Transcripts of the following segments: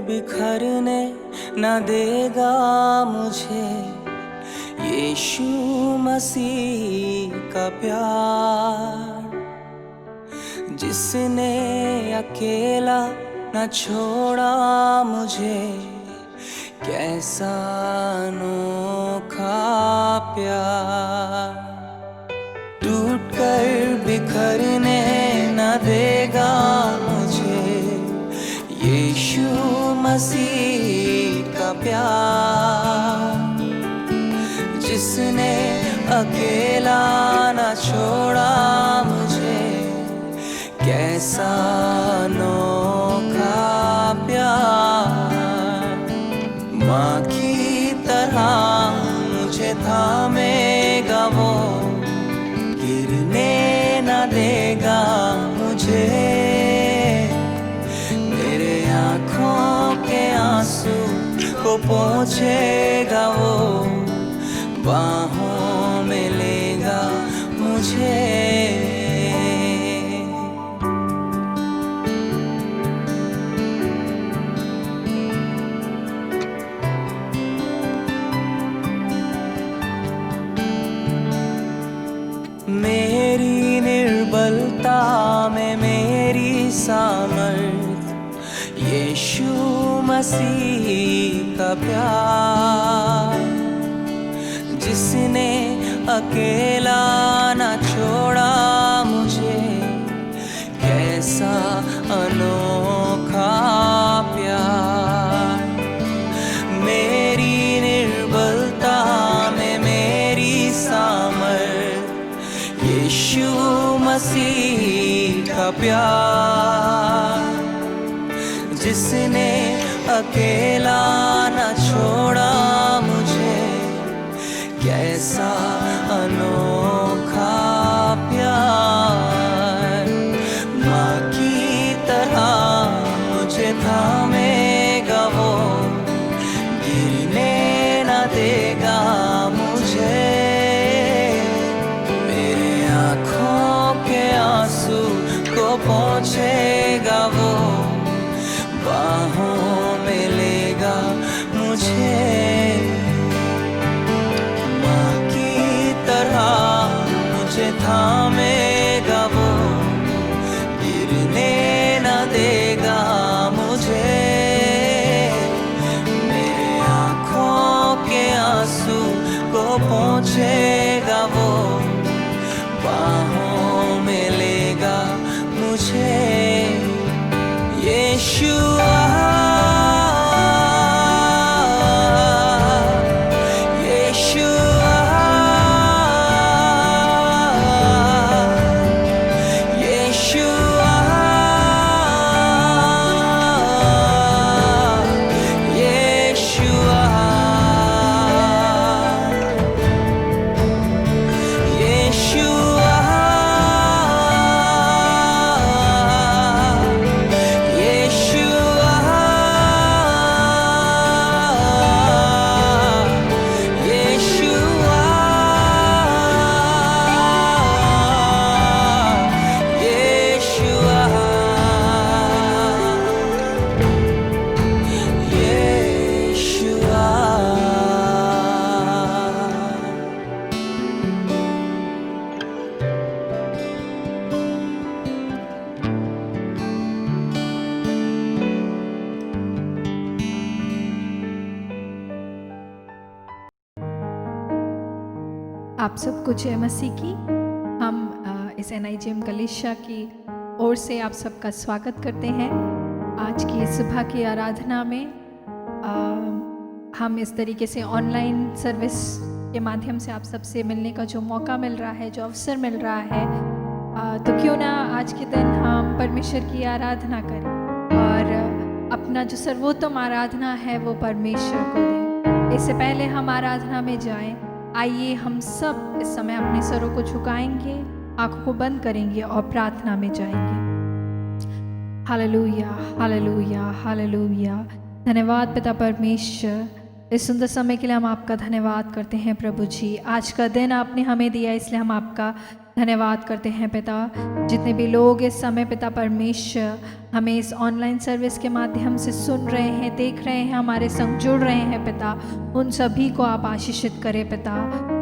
बिखरने न देगा मुझे यीशु मसीह का प्यार, जिसने अकेला न छोड़ा मुझे। कैसा अनोखा प्यार, टूट कर बिखरने न देगा मुझे यीशु मसीह का प्यार, जिसने अकेला न छोड़ा मुझे। कैसा अनोखा प्यार, माँ की तरह मुझे थामेगा वो, गिरने न देगा मुझे। मेरे आँखों के आंसू को पोंछेगा वो, बाहों में लेगा मुझे। मेरी निर्बलता में मेरी सामर्थ, यीशु मसीह का प्यार, जिसने अकेला न छोड़ा मुझे। कैसा अनोखा प्यार, मेरी निर्बलता में मेरी सामर्थ, यीशु मसीह का प्यार, जिसने अकेला न छोड़ा मुझे। कैसा अनोखा प्यार, माँ की तरह मुझे थामेगा वो, गिरने न देगा मुझे। मेरे आँखों के आंसू को पोंछेगा वो, बाहों में लेगा मुझे। माँ की तरह मुझे थामेगा वो, गिरने न देगा मुझे। मेरे आँखों के आंसू को पोंछेगा वो, बाहों में लेगा मुझे। यीशुआ आप सबको जय मसीह की। हम इस NIGM कलीसिया की ओर से आप सबका स्वागत करते हैं। आज की सुबह की आराधना में हम इस तरीके से ऑनलाइन सर्विस के माध्यम से आप सबसे मिलने का जो मौका मिल रहा है, जो अवसर मिल रहा है, तो क्यों ना आज के दिन हम परमेश्वर की आराधना करें और अपना जो सर्वोत्तम आराधना है वो परमेश्वर को दें। इससे पहले हम आराधना में जाएं, आइए हम सब इस समय अपने सरों को झुकाएंगे, आंखों को बंद करेंगे और प्रार्थना में जाएंगे। हालेलुया, हालेलुया, हालेलुया। धन्यवाद पिता परमेश्वर, इस सुंदर समय के लिए हम आपका धन्यवाद करते हैं प्रभु जी। आज का दिन आपने हमें दिया, इसलिए हम आपका धन्यवाद करते हैं पिता। जितने भी लोग इस समय पिता परमेश्वर हमें इस ऑनलाइन सर्विस के माध्यम से सुन रहे हैं, देख रहे हैं, हमारे संग जुड़ रहे हैं पिता, उन सभी को आप आशीषित करें पिता।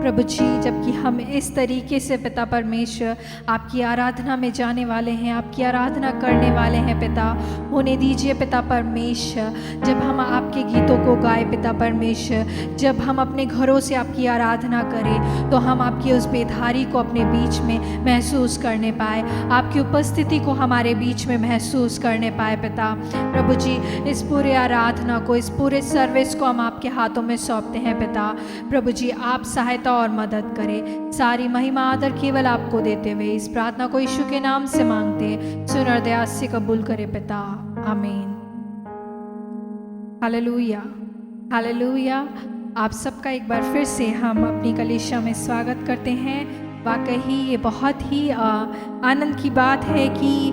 प्रभु जी, जबकि हम इस तरीके से पिता परमेश्वर आपकी आराधना में जाने वाले हैं, आपकी आराधना करने वाले हैं पिता, होने दीजिए पिता परमेश्वर, जब हम आपके गीतों को गाए पिता परमेश्वर, जब हम अपने घरों से आपकी आराधना करें, तो हम आपकी उस बेधारी को अपने बीच में महसूस करने पाए, आपकी उपस्थिति को हमारे बीच में महसूस करने पाए पिता। प्रभु जी, इस पूरे आराधना को, इस पूरे सर्विस को हम आपके हाथों में सौंपते हैं पिता। प्रभु जी, आप सहायता और मदद करें, सारी महिमा आदर केवल आपको देते हुए इस प्रार्थना को यीशु के नाम से मांगते, सुन और दया से कबूल करे पिता, आमीन। Hallelujah, hallelujah. आप सबका एक बार फिर से हम अपनी कलीसिया में स्वागत करते हैं। वाकई ये बहुत ही आनंद की बात है कि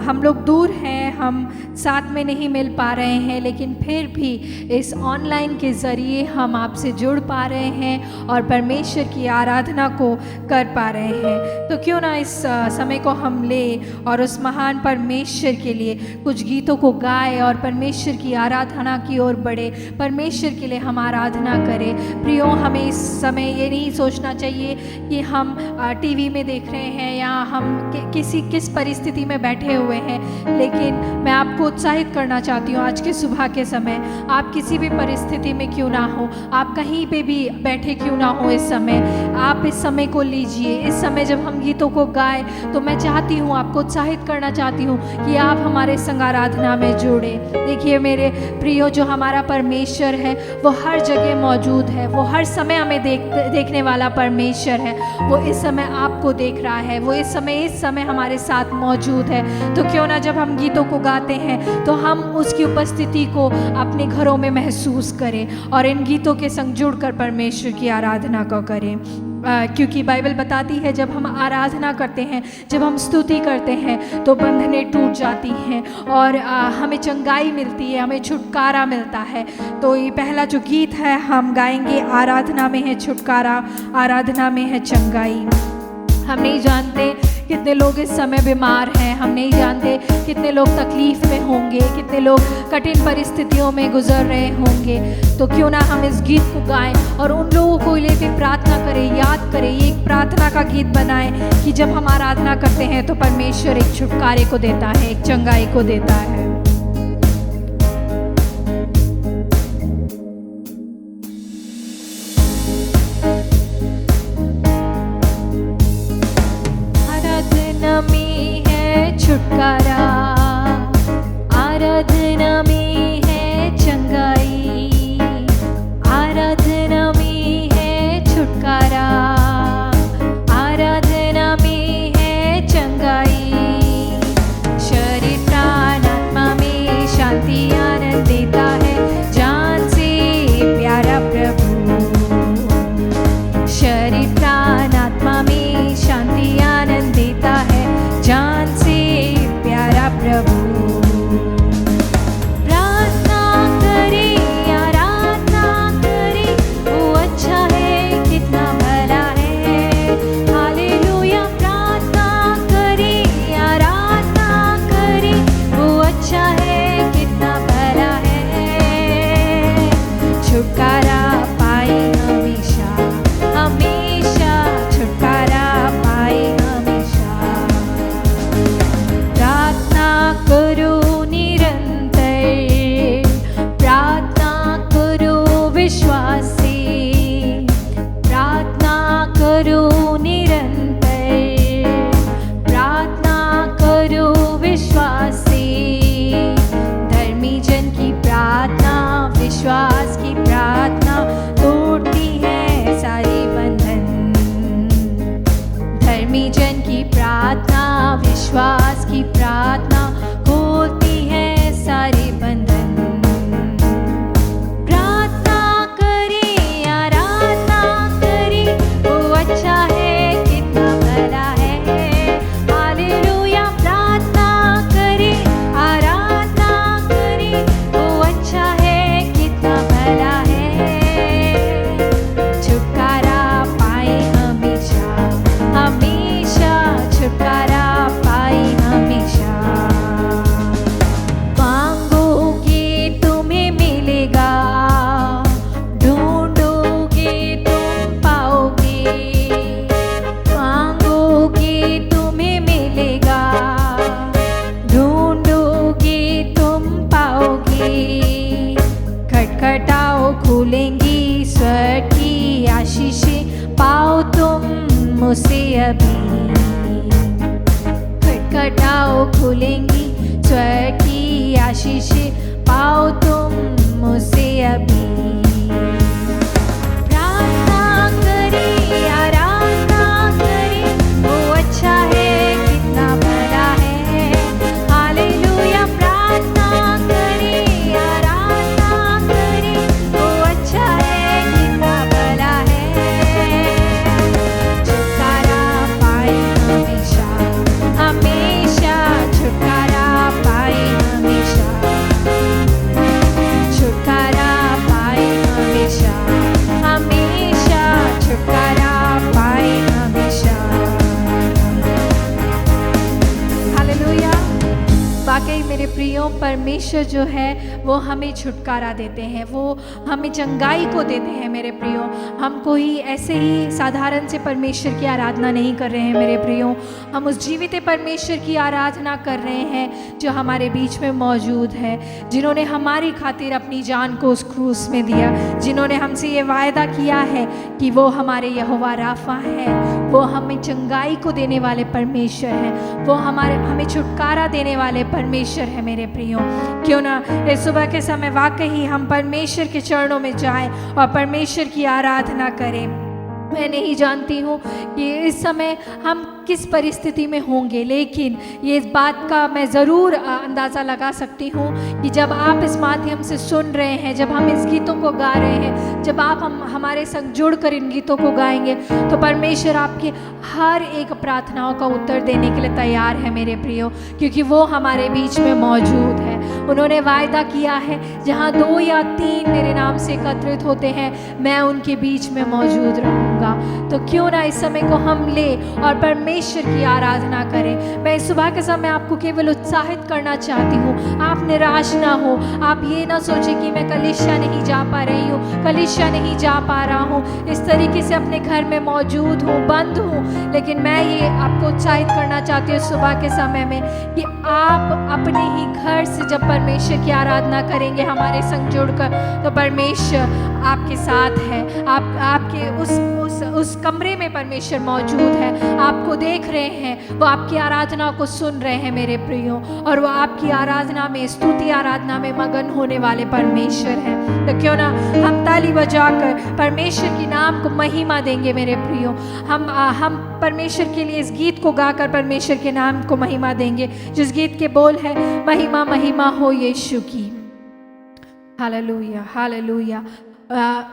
हम लोग दूर हैं, हम साथ में नहीं मिल पा रहे हैं, लेकिन फिर भी इस ऑनलाइन के ज़रिए हम आपसे जुड़ पा रहे हैं और परमेश्वर की आराधना को कर पा रहे हैं। तो क्यों ना इस समय को हम ले और उस महान परमेश्वर के लिए कुछ गीतों को गाए और परमेश्वर की आराधना की ओर बढ़े, परमेश्वर के लिए हम आराधना करें। प्रियो, हमें इस समय ये नहीं सोचना चाहिए कि हम टीवी में देख रहे हैं या हम किस परिस्थिति में बैठे हुए हैं, लेकिन मैं आपको उत्साहित करना चाहती हूँ आज के सुबह के समय, आप किसी भी परिस्थिति में क्यों ना हो, आप कहीं पे भी बैठे क्यों ना हो, इस समय आप इस समय को लीजिए। इस समय जब हम गीतों को गाए तो मैं चाहती हूँ, आपको उत्साहित करना चाहती हूँ कि आप हमारे संग आराधना में जुड़े। देखिए मेरे प्रियो, जो हमारा परमेश्वर है वो हर जगह मौजूद है, वो हर समय हमें देखने वाला परमेश्वर है। वो इस समय आपको देख रहा है, वो इस समय हमारे साथ मौजूद है। तो क्यों ना जब हम गीतों को गाते हैं तो हम उसकी उपस्थिति को अपने घरों में महसूस करें और इन गीतों के संग जुड़कर परमेश्वर की आराधना को करें। क्योंकि बाइबल बताती है, जब हम आराधना करते हैं, जब हम स्तुति करते हैं, तो बंधनें टूट जाती हैं और हमें चंगाई मिलती है, हमें छुटकारा मिलता है। तो ये पहला जो गीत है हम गाएंगे, आराधना में है छुटकारा, आराधना में है चंगाई। हम नहीं जानते कितने लोग इस समय बीमार हैं, हम नहीं जानते कितने लोग तकलीफ में होंगे, कितने लोग कठिन परिस्थितियों में गुजर रहे होंगे। तो क्यों ना हम इस गीत को गाएं और उन लोगों को लेकर प्रार्थना करें, याद करें, ये एक प्रार्थना का गीत बनाएं कि जब हम आराधना करते हैं तो परमेश्वर एक छुटकारे को देता है, एक चंगाई को देता है। छुटकारा, आराधना में है चंगाई, आराधना में है छुटकारा, आराधना में है चंगाई। शरीर प्राण आत्मा में शांति आनंद देता है, जान से प्यारा प्रभु। शरीर प्राण आत्मा में शांति आनंद देता है, जान से प्यारा प्रभु। प्रार्थना करे, आराधना करे, वो अच्छा है, कितना भला है। हालेलुया। प्रार्थना करे, आराधना करे, वो अच्छा है, कितना भला है। छुटकारा पाए हमेशा, हमेशा छुटकारा पाए हमेशा। प्रार्थना करो निरंतर, प्रार्थना करो विश्वास से, प्रार्थना करो निरंतर, प्रार्थना करो विश्वास से। धर्मी जन की प्रार्थना, विश्वास की प्रार्थना तोड़ती है सारे बंधन। धर्मी जन की प्रार्थना, विश्वास की प्रार्थना खोलती है सारे बंधन। प्रार्थना करे, आराधना करे, वो अच्छा है, कितना भला है। हालेलुया। प्रार्थना करे, आराधना करे, वो अच्छा है, कितना भला है। छुटकारा पाए हमेशा, हमेशा छुटकारा पाए हमेशा। अभी। खटखटाओ खुलेंगी स्वर्ग की आशीषें, पाओ तुम मुझसे अभी। प्रार्थना करें, आराधना करें, वो अच्छा है कितना भला है। हालेलुया। प्रार्थना करें, आराधना करें, वो अच्छा है कितना भला है। छुटकारा पाए हमेशा, हमेशा छुटकारा पाए हमेशा। छुटकारा पाए हमेशा, हमेशा छुटकारा पाए हमेशा। हालेलुया। वाकई मेरे प्रियो, परमेश्वर जो है वो हमें छुटकारा देते हैं, वो हमें चंगाई को देते हैं मेरे प्रियो। हम कोई ऐसे ही साधारण से परमेश्वर की आराधना नहीं कर रहे हैं मेरे प्रियो, हम उस जीवित परमेश्वर की आराधना कर रहे हैं जो हमारे बीच में मौजूद है, जिन्होंने हमारी खातिर अपनी जान को उस क्रूस में दिया, जिन्होंने हमसे ये वायदा किया है कि वो हमारे यहोवा राफा है, वो हमें चंगाई को देने वाले परमेश्वर हैं, वो हमें छुटकारा देने वाले परमेश्वर है मेरे प्रियो। क्यों ना इस सुबह के समय वाकई हम परमेश्वर के चरणों में जाएं और परमेश्वर की आराधना करें। मैं नहीं जानती हूँ कि इस समय हम किस परिस्थिति में होंगे, लेकिन ये इस बात का मैं ज़रूर अंदाज़ा लगा सकती हूँ कि जब आप इस माध्यम से सुन रहे हैं, जब हम इस गीतों को गा रहे हैं, जब आप हमारे संग जुड़कर इन गीतों को गाएंगे, तो परमेश्वर आपके हर एक प्रार्थनाओं का उत्तर देने के लिए तैयार है मेरे प्रियो, क्योंकि वो हमारे बीच में मौजूद है। उन्होंने वायदा किया है, जहाँ 2 या 3 मेरे नाम से एकत्रित होते हैं, मैं उनके बीच में मौजूद रहूँगा। तो क्यों ना इस समय को हम ले और परमेश्वर की आराधना करें। मैं इस सुबह के समय आपको केवल उत्साहित करना चाहती हूँ, आप निराश ना हो, आप ये ना सोचें कि मैं कलीसिया नहीं जा पा रही हूँ, कलीसिया नहीं जा पा रहा हूँ, इस तरीके से अपने घर में मौजूद हूँ, बंद हूँ। लेकिन मैं ये आपको उत्साहित करना चाहती हूँ सुबह के समय में कि आप अपने ही घर से जब परमेश्वर की आराधना करेंगे हमारे संग जुड़कर, तो परमेश्वर आपके साथ है। आपके उस कमरे में परमेश्वर मौजूद है, आपको देख रहे हैं, वो आपकी आराधना को सुन रहे हैं मेरे प्रियो, और वो आपकी आराधना में, स्तुति आराधना में मगन होने वाले परमेश्वर हैं। तो क्यों ना हम ताली बजाकर परमेश्वर के नाम को महिमा देंगे मेरे प्रियो। हम परमेश्वर के लिए इस गीत को गाकर परमेश्वर के नाम को महिमा देंगे, जिस गीत के बोल है, महिमा महिमा हो यीशु की। Hallelujah, hallelujah.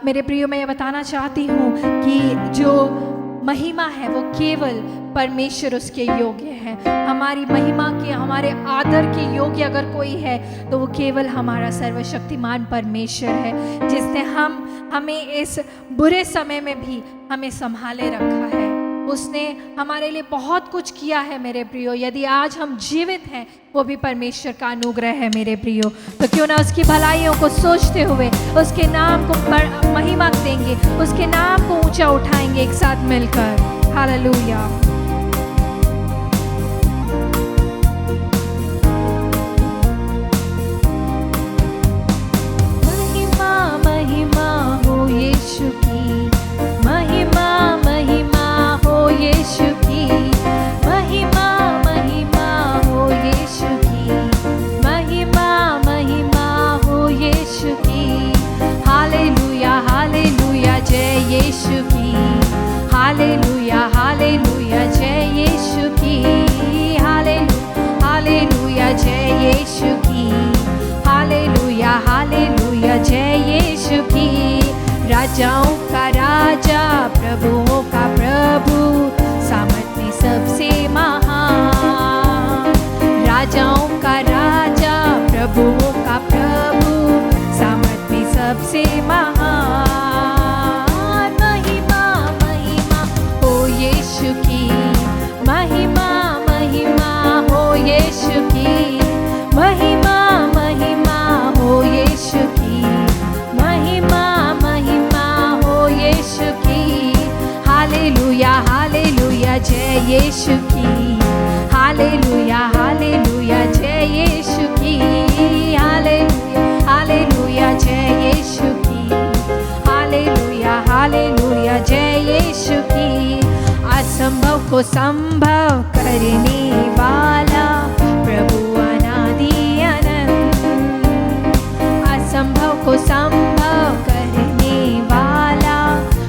मेरे प्रियो, मैं ये बताना चाहती हूँ कि जो महिमा है वो केवल परमेश्वर उसके योग्य है। हमारी महिमा के, हमारे आदर के योग्य अगर कोई है तो वो केवल हमारा सर्वशक्तिमान परमेश्वर है, जिसने हमें इस बुरे समय में भी हमें संभाले रखा है। उसने हमारे लिए बहुत कुछ किया है मेरे प्रियो। यदि आज हम जीवित हैं, वो भी परमेश्वर का अनुग्रह है मेरे प्रियो। तो क्यों ना उसकी भलाइयों को सोचते हुए उसके नाम को महिमा देंगे, उसके नाम को ऊंचा उठाएंगे एक साथ मिलकर। हालेलुया। महिमा महिमा हो यीशु की, महिमा महिमा हो यीशु की, महिमा महिमा हो यीशु की, महिमा महिमा हो यीशु की। हालेलुया, हालेलुया, जय यीशु की। हालेलुया, हालेलुया, जय यीशु की। हालेलुया, हालेलुया, जय यीशु की। हालेलुया, हालेलुया, जय यीशु की। राजाओं का राजा, प्रभुओं का प्रभु, सामर्थ में सबसे महान। राजाओं का राजा, प्रभुओं का प्रभु, सामर्थ में सबसे महान। महिमा महिमा हो यीशु की, महिमा महिमा हो यीशु की, महिमा महिमा हो यीशु की, महिमा महिमा हो यीशु की। हालेलुया, हालेलुया, जय यीशु की। हालेलुया, हालेलुया, जय यीशु की। हालेलुया, हालेलुया, जय यीशु की। हालेलुया, हालेलुया, जय यीशु की। असंभव को संभव करने वाला प्रभु अनादि अनंत, असंभव को संभव करने वाला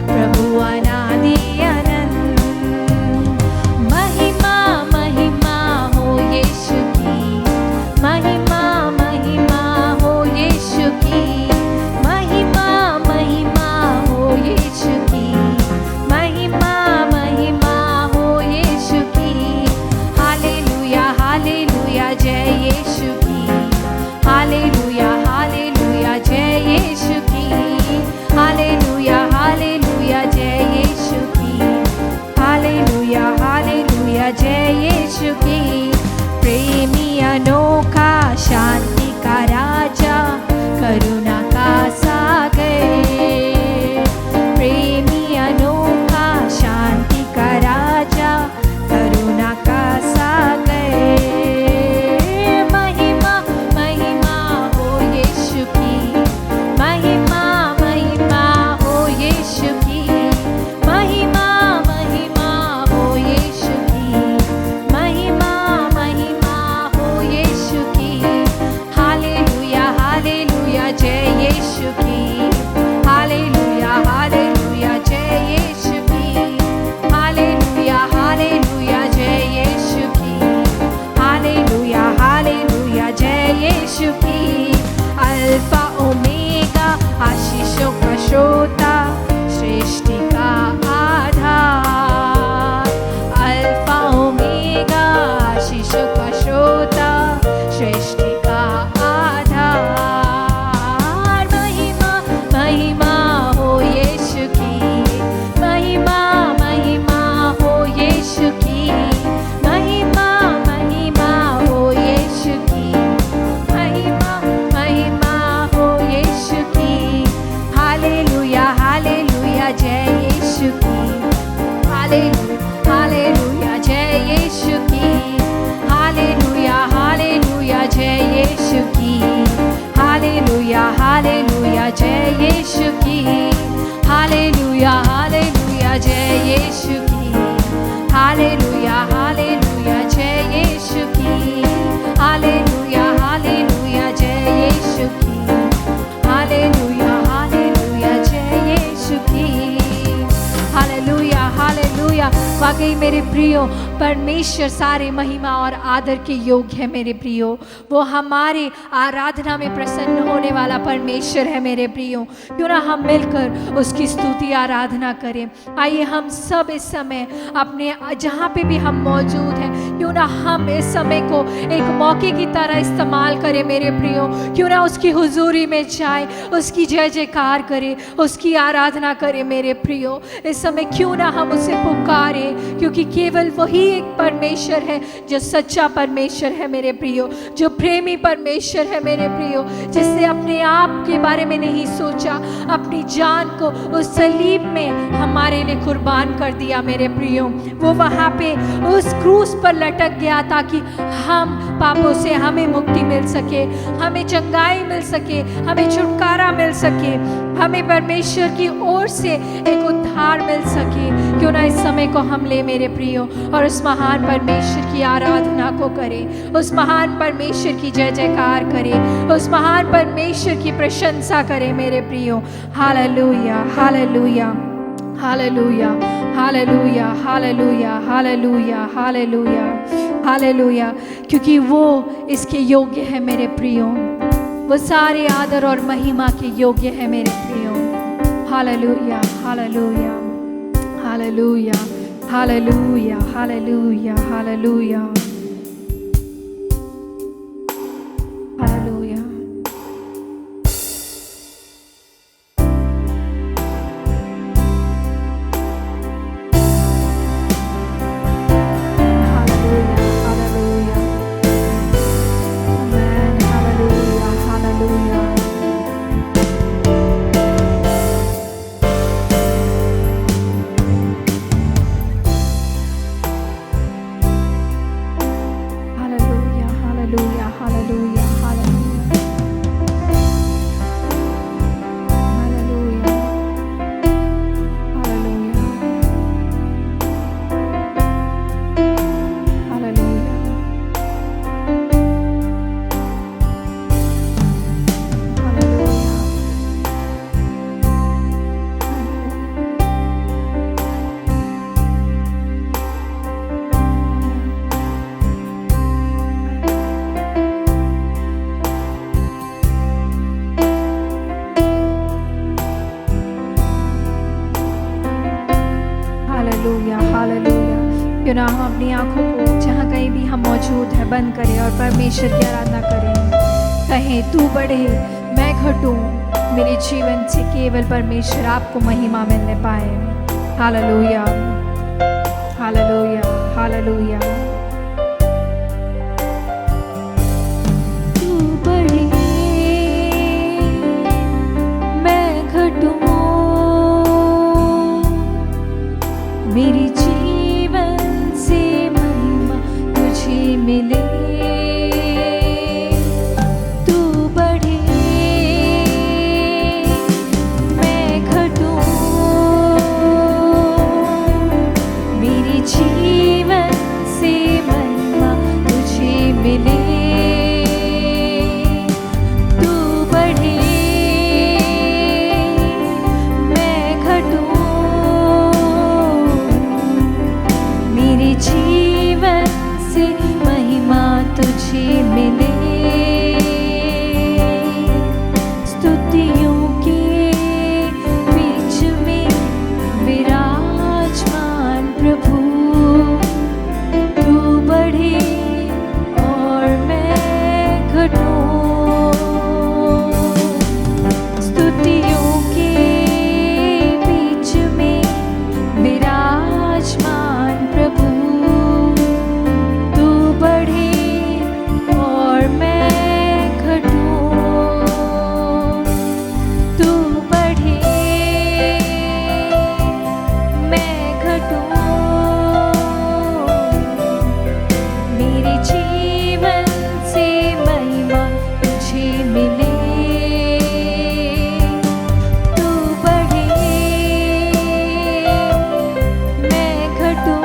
प्रभु अनादि अनंत। महिमा महिमा हो यीशु की, महिमा महिमा हो यीशु की, महिमा महिमा हो यीशु की, महिमा महिमा हो यीशु की। हालेलुया हालेलुया जय यीशु की, हालेलुया हालेलुया जय यीशु की, हालेलुया हालेलुया जय यीशु की, हालेलुया हालेलुया जय यीशु की। प्रेमी अनोखा शांति का राजा करुणा का सागर, प्रेमी अनोखा शांति का राजा करुणा का सागर। महिमा महिमा हो यीशु की, महिमा महिमा हो यीशु की, महिमा महिमा हो यीशु की, महिमा महिमा हो यीशु की। हालेलुया हालेलुया जय यीशु की, हालेलुया हालेलुया जय यीशु की, हालेलुया हालेलुया जय यीशु की, हालेलुया हालेलुया जय यीशु की। अल्फा ओमेगा आशीषों का श्रोता, सृष्टि का आधार, अल्फा ओमेगा आशीषों का श्रोता, सृष्टि का आधार। महिमा महिमा हो यीशु की, महिमा महिमा हो यीशु की, महिमा महिमा हो यीशु की, महिमा महिमा हो यीशु की। हालेलुया हालेलुया जय यीशु की, हालेलुया हालेलुया जय यीशु की, हालेलुया हालेलुया जय यीशु की, हालेलुया हालेलुया जय यीशु की, हालेलुया हालेलुया जय यीशु की, हालेलुया हालेलुया जय यीशु की, हालेलुया हालेलुया जय यीशु की, हालेलुया हालेलुया जय यीशु की। Hallelujah hallelujah. वाकई मेरे प्रियो, परमेश्वर सारे महिमा और आदर के योग्य है मेरे प्रियो। वो हमारे आराधना में प्रसन्न होने वाला परमेश्वर है मेरे प्रियो। क्यों ना हम मिलकर उसकी स्तुति आराधना करें। आइए हम सब इस समय अपने जहाँ पे भी हम मौजूद हैं, क्यों ना हम इस समय को एक मौके की तरह इस्तेमाल करें मेरे प्रियो। क्यों ना उसकी हुजूरी में जाए, उसकी जय जयकार करें, उसकी आराधना करें मेरे प्रियो। इस समय क्यों ना हम उसे पुकारें, क्योंकि केवल वही एक परमेश्वर है जो सच्चा परमेश्वर है मेरे प्रियो, जो प्रेमी परमेश्वर है मेरे प्रियो, जिसने अपने आप के बारे में नहीं सोचा, अपनी जान को उस सलीब में हमारे लिए कुर्बान कर दिया मेरे प्रियो। वो वहाँ पे उस क्रूस पर लटक गया ताकि हम पापों से हमें मुक्ति मिल सके, हमें चंगाई मिल सके, हमें छुटकारा मिल सके, हमें परमेश्वर की ओर से एक उद्धार मिल सके। क्यों ना इस समय को हम ले मेरे प्रियो और उस महान परमेश्वर की आराधना को करें, उस महान परमेश्वर की जय जयकार करें, उस महान परमेश्वर की प्रशंसा करें मेरे प्रियो। हालेलुया हालेलुया हालेलुया हालेलुया हालेलुया हालेलुया हालेलुया हालेलुया। क्योंकि वो इसके योग्य है मेरे प्रियो, वो सारे आदर और महिमा के योग्य है मेरे प्रियो। हालेलुया हालेलुया हालेलुया हालेलुया हालेलुया हालेलुया हालेलुया। क्यों ना हम अपनी आँखों को जहाँ कहीं भी हम मौजूद हैं बंद करें और परमेश्वर की आराधना करें। कहें तू बढ़े मैं घटूं, मेरे जीवन से केवल परमेश्वर आपको महिमा मिलने पाए। हालेलुया, हालेलुया, हालेलुया। तू बढ़े मैं घटूं, मेरी जीवन से महिमा तुझे मिले। तू बढ़े मैं घटूं, मेरी जीवन से महिमा तुझे मिले। तू बढ़े मैं घटूं, मेरे जीवन से महिमा तुझे मिले। स्तुतियों के बीच में विराजमान प्रभु, तू बढ़े और मैं घटूं। स्तुतियों के बीच में विराजमान प्रभु, तू बढ़े और मैं घटूं। तू बढ़े मैं घटूं, मेरे जीवन से महिमा तुझे मिले। तू बढ़े मैं घटूं,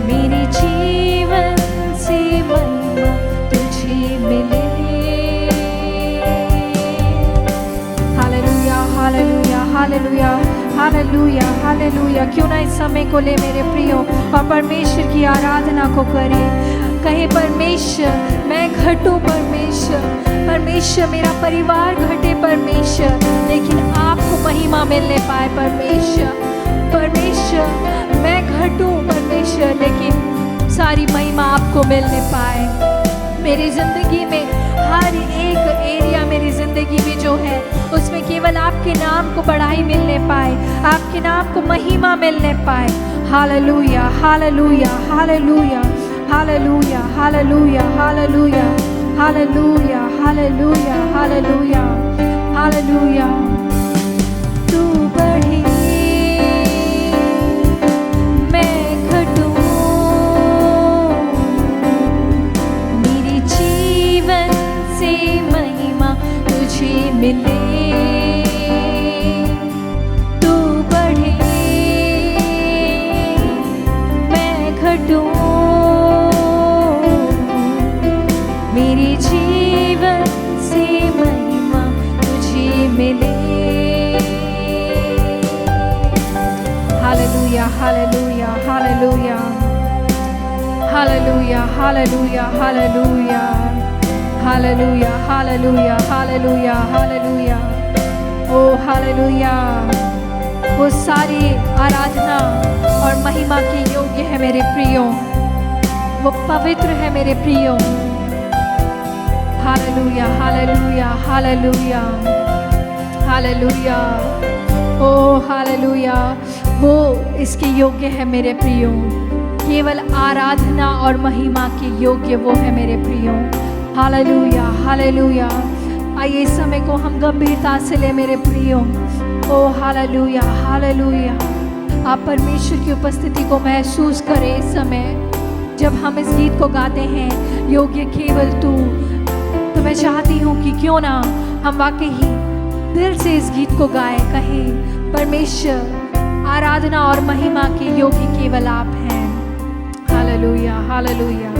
मेरे जीवन से महिमा तुझे मिले। हालेलुया, हालेलुया, हालेलुया, हालेलुया, हालेलुया। क्यों ना इस समय को ले मेरे प्रियो और परमेश्वर की आराधना को करें। कहे परमेश्वर मैं घटूं, परमेश्वर, परमेश्वर मेरा परिवार घटे परमेश्वर, लेकिन आपको महिमा मिलने पाए परमेश्वर। परमेश्वर मैं घटूं परमेश्वर, लेकिन सारी महिमा आपको मिलने पाए। मेरी जिंदगी में हर एक एरिया मेरी जिंदगी में जो है उसमें केवल आपके नाम को बढ़ाई मिलने पाए, आपके नाम को महिमा मिलने पाए। हालेलुया, हालेलुया, हालेलुया, हालेलुया, हालेलुया, हालेलुया, हालेलुया, हालेलुया, हालेलुया, हालेलुया। तू बढ़े मैं घटूं, मेरे जीवन से महिमा तुझे मिले। तू बढ़े मैं घटूं, मेरे जीवन से महिमा तुझे मिले। हालेलुया, हालेलुया, हालेलुया, हालेलुया, हालेलुया, हालेलुया, हालेलुया, हालेलुया, हालेलुया, हालेलुया। ओ हालेलुया। वो सारी आराधना और महिमा के योग्य है मेरे प्रियो, वो पवित्र है मेरे प्रियो। हालेलुया, हालेलुया, हालेलुया, हालेलुया। ओ हालेलुया, वो इसके योग्य है मेरे प्रियो। केवल आराधना और महिमा के योग्य वो है मेरे प्रियो। हालेलुया, हालेलुया। आइए इस समय को हम गंभीरता से ले मेरे प्रियो। ओ हालेलुया, हालेलुया। आप परमेश्वर की उपस्थिति को महसूस करें इस समय जब हम इस गीत को गाते हैं, योग्य केवल तू। तो मैं चाहती हूँ कि क्यों ना हम वाकई ही दिल से इस गीत को गाएं, कहें परमेश्वर आराधना और महिमा के योग्य केवल आप हैं। हालेलुया, हालेलुया,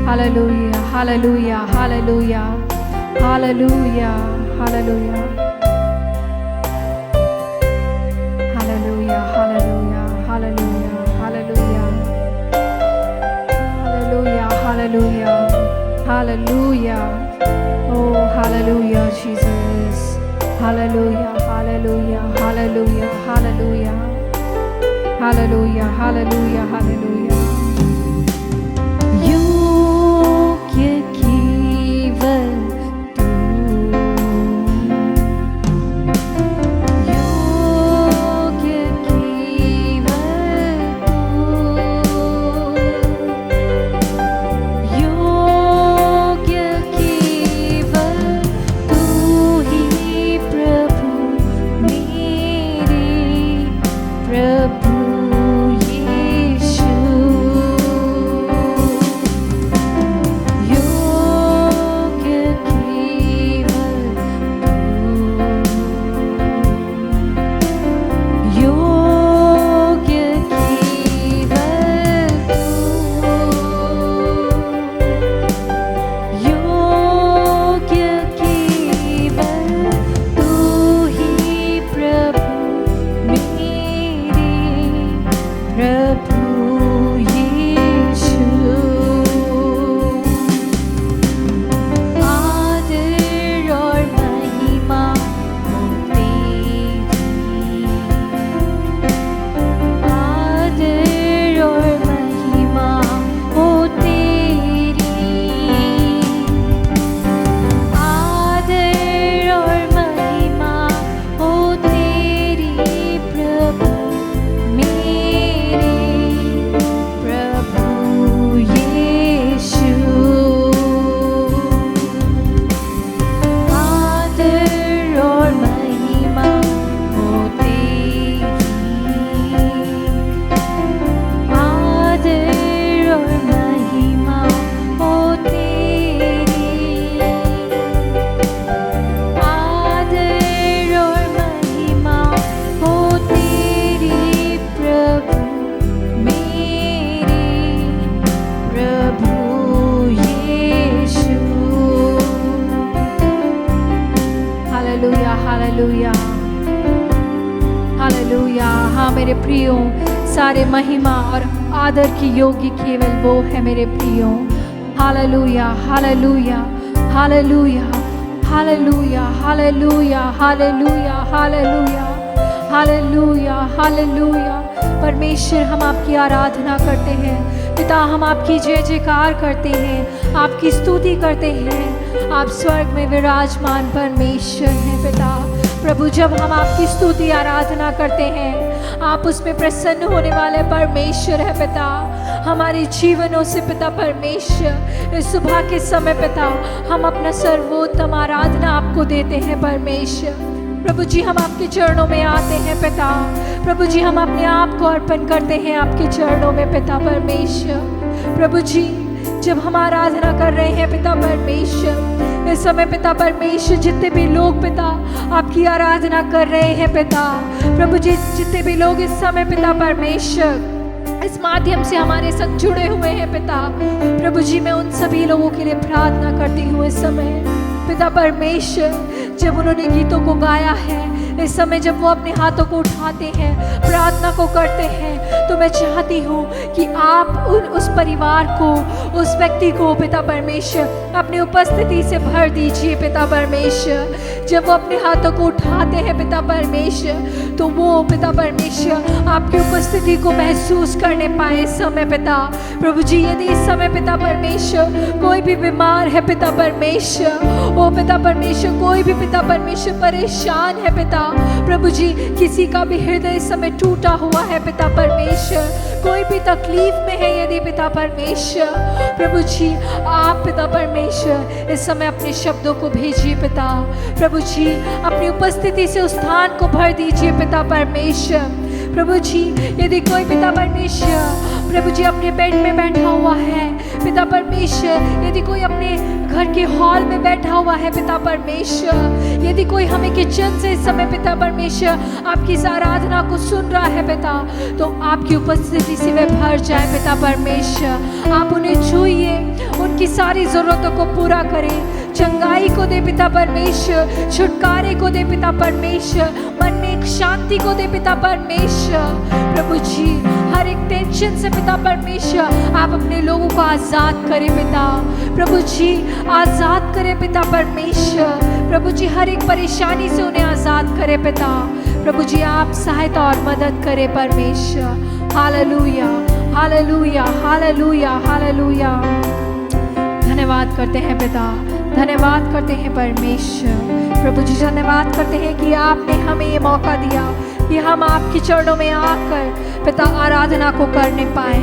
हालेलुया, हालेलुया, हालेलुया, हालेलुया, हालेलुया, हालेलुया, हालेलुया, हालेलुया, हालेलुया, हालेलुया, hallelujah. Oh, hallelujah, Jesus. Hallelujah, hallelujah, hallelujah, hallelujah. Hallelujah, हालेलुया, हालेलुया। योग्य केवल तू, योग्य केवल तू, योग्य केवल तू ही प्रभु मेरे प्रभु यीशु। योग्य केवल तू, योग्य केवल तू, योग्य केवल तू ही प्रभु मेरे प्रभु यीशु। आदर और महिमा हो तेरी, आदर और महिमा हो तेरी, आदर और महिमा हो तेरी प्रभु मेरे प्रभु यीशु। आदर और महिमा हो तेरी, आदर और महिमा हो तेरी, आदर और महिमा हो तेरी प्रभु मेरे प्रभु यीशु। हालेलुया, हालेलुया, हालेलुया। हाँ मेरे प्रियो, सारे महिमा और आदर की योग्य केवल वो है मेरे प्रियो। हालेलुया, हालेलुया, हालेलुया, हालेलुया, हालेलुया, हालेलुया, हालेलुया, हालेलुया, हालेलुया। परमेश्वर, हम आपकी आराधना करते हैं पिता, हम आपकी जय जयकार करते हैं, आपकी स्तुति करते हैं। आप स्वर्ग में विराजमान परमेश्वर हैं पिता। प्रभु, जब हम आपकी स्तुति आराधना करते हैं, आप उसमें प्रसन्न होने वाले परमेश्वर है पिता। हमारे जीवनों से पिता परमेश्वर, इस सुबह के समय पिता, हम अपना सर्वोत्तम आराधना आपको देते हैं परमेश्वर। प्रभु जी, हम आपके चरणों में आते हैं पिता। प्रभु जी, हम अपने आप को अर्पण करते हैं आपके चरणों में पिता परमेश्वर। प्रभु जी, जब हम आराधना कर रहे हैं पिता परमेश्वर, इस समय पिता परमेश्वर, जितने भी लोग पिता आपकी आराधना कर रहे हैं पिता, प्रभु जी, जितने भी लोग इस समय पिता परमेश्वर इस माध्यम से हमारे साथ जुड़े हुए हैं पिता, प्रभु जी, मैं उन सभी लोगों के लिए प्रार्थना करती हूँ इस समय पिता परमेश्वर। जब उन्होंने गीतों को गाया है, इस समय जब वो अपने हाथों को उठाते हैं, प्रार्थना को करते हैं, तो मैं चाहती हूँ कि आप उस परिवार को, उस व्यक्ति को पिता परमेश्वर अपनी उपस्थिति से भर दीजिए पिता परमेश्वर। जब वो अपने हाथों को उठाते हैं पिता परमेश्वर, तो वो पिता परमेश्वर आपकी उपस्थिति को महसूस करने पाए इस समय पिता। प्रभु जी, यदि इस समय पिता परमेश्वर कोई भी बीमार है पिता परमेश्वर, ओ पिता परमेश्वर, कोई भी पिता परमेश्वर परेशान है पिता, प्रभु जी, किसी का भी हृदय इस समय टूटा हुआ है पिता परमेश्वर, कोई भी तकलीफ में है यदि पिता परमेश्वर, प्रभु जी, आप पिता परमेश्वर इस समय अपने शब्दों को भेजिए पिता। प्रभु जी, अपनी उपस्थिति से उस स्थान को भर दीजिए पिता परमेश्वर। प्रभु जी, यदि कोई पिता परमेश्वर, प्रभु जी, अपने बेड में बैठा हुआ है पिता परमेश्वर, यदि कोई अपने घर के हॉल में बैठा हुआ है पिता परमेश्वर, यदि कोई हमें किचन से इस समय पिता परमेश्वर आपकी इस आराधना को सुन रहा है पिता, तो आपकी उपस्थिति से वे भर जाए पिता परमेश्वर। आप उन्हें छूइए, उनकी सारी ज़रूरतों को पूरा करें, चंगाई को दे पिता परमेश्वर, छुटकारे को दे पिता परमेश्वर, मन में एक शांति को दे पिता परमेश्वर। प्रभु जी, हर एक टेंशन से पिता परमेश्वर आप अपने लोगों को आज़ाद करें पिता। प्रभु जी, आज़ाद करें पिता परमेश्वर। प्रभु जी, हर एक परेशानी से उन्हें आज़ाद करें पिता। प्रभु जी, आप सहायता और मदद करें परमेश्वर। हालेलुया, हालेलुया, हालेलुया, हालेलुया। धन्यवाद करते हैं पिता, धन्यवाद करते हैं परमेश्वर। प्रभु जी धन्यवाद करते हैं कि आपने हमें ये मौका दिया कि हम आपके चरणों में आकर पिता आराधना को करने पाए।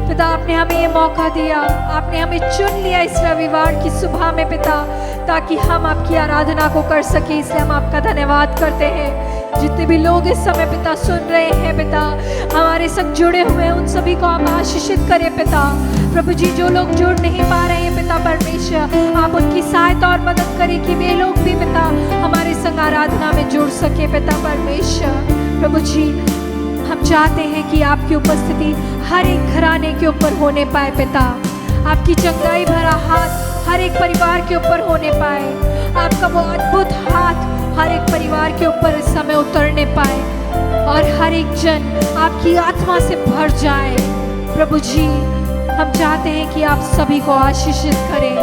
पिता आपने हमें ये मौका दिया, आपने हमें चुन लिया इस रविवार की सुबह में पिता, ताकि हम आपकी आराधना को कर सके। इसलिए हम आपका धन्यवाद करते हैं। जितने भी लोग इस समय पिता सुन रहे हैं पिता, हमारे संग जुड़े हुए हैं, उन सभी को आप आशीषित करें पिता। प्रभु जी जो लोग जुड़ नहीं पा रहे हैं पिता परमेश्वर, आप उनकी सहायता और मदद करें कि वे लोग भी पिता हमारे संग आराधना में जुड़ सके पिता परमेश्वर। प्रभु जी हम चाहते हैं कि आपकी उपस्थिति हर एक घराने के ऊपर होने पाए पिता, आपकी चंगाई भरा हाथ हर एक परिवार के ऊपर होने पाए, आपका वो अद्भुत हाथ हर एक परिवार के ऊपर इस समय उतरने पाए और हर एक जन आपकी आत्मा से भर जाए। प्रभु जी हम चाहते हैं कि आप सभी को आशीषित करें।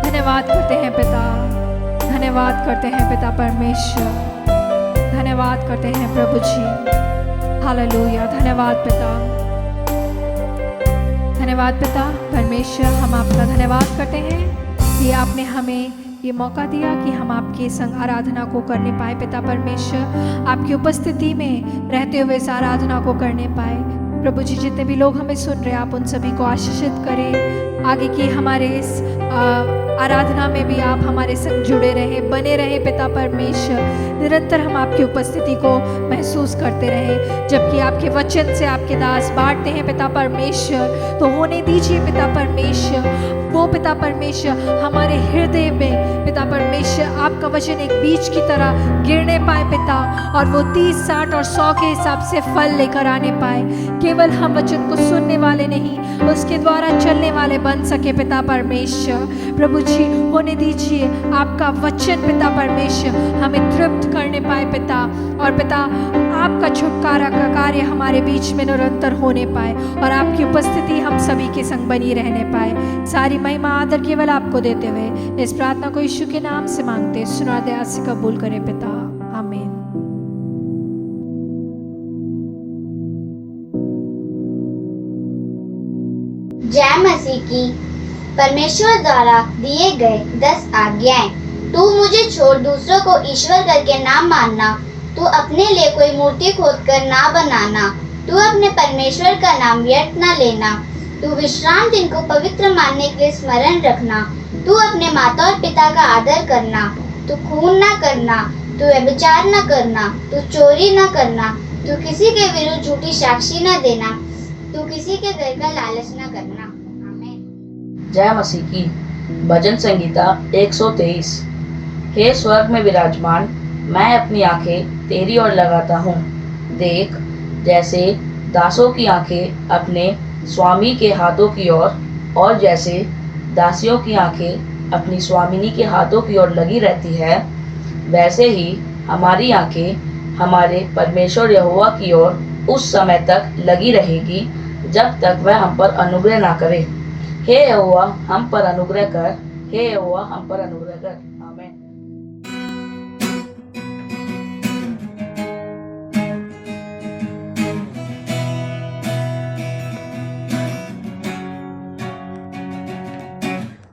धन्यवाद करते हैं पिता, धन्यवाद करते हैं पिता परमेश्वर, धन्यवाद करते हैं प्रभु जी। हालेलुया, धन्यवाद पिता, धन्यवाद पिता परमेश्वर। हम आपका धन्यवाद करते हैं कि आपने हमें ये मौका दिया कि हम आपके संग आराधना को करने पाए पिता परमेश्वर, आपकी उपस्थिति में रहते हुए इस आराधना को करने पाए। प्रभु जी जितने भी लोग हमें सुन रहे हैं आप उन सभी को आशीषित करें। आगे की हमारे इस आराधना में भी आप हमारे संग जुड़े रहे, बने रहे पिता परमेश्वर। निरंतर हम आपकी उपस्थिति को महसूस करते रहे, जबकि आपके वचन से आपके दास बांटते हैं पिता परमेश्वर। तो होने दीजिए पिता परमेश्वर, वो पिता परमेश्वर हमारे हृदय में पिता परमेश्वर आपका वचन एक बीज की तरह गिरने पाए पिता, और वो 30, 60 और 100 के हिसाब से फल लेकर आने पाए। केवल हम वचन को सुनने वाले नहीं, उसके द्वारा चलने वाले बन सके पिता परमेश्वर। प्रभु जी होने दीजिए आपका वचन पिता परमेश्वर हमें तृप्त करने पाए पिता, और पिता आपका छुटकारा का कार्य हमारे बीच में निरंतर होने पाए, और आपकी उपस्थिति हम सभी के संग बनी रहने पाए। सारी महिमा आदर केवल आपको देते हुए इस प्रार्थना को यीशु के नाम से मांगते, सुना दया से कबूल करें पिता, आमीन। जय मसीह की। परमेश्वर द्वारा दिए गए 10 आज्ञाएं। तू मुझे छोड़ दूसरों को ईश्वर करके ना मानना, तू अपने लिए कोई मूर्ति खोद कर ना बनाना, तू अपने परमेश्वर का नाम व्यर्थ न लेना, तू विश्राम दिन को पवित्र मानने के लिए स्मरण रखना, तू अपने माता और पिता का आदर करना, तू खून न करना, तू व्यभिचार न करना, तू चोरी न करना, तू किसी के विरुद्ध झूठी साक्षी न देना, तू किसी के घर का लालच न करना। आमीन। जय मसीह की। भजन संगीता 123। हे स्वर्ग में विराजमान, मैं अपनी आंखें तेरी ओर लगाता हूँ। देख, जैसे दासों की आंखें अपने स्वामी के हाथों की ओर, और जैसे दासियों की आंखें अपनी स्वामिनी के हाथों की ओर लगी रहती है, वैसे ही हमारी आंखें हमारे परमेश्वर यहोवा की ओर उस समय तक लगी रहेगी जब तक वह हम पर अनुग्रह ना करे। हे यहोवा हम पर अनुग्रह कर, हे यहोवा हम पर अनुग्रह कर। आमीन।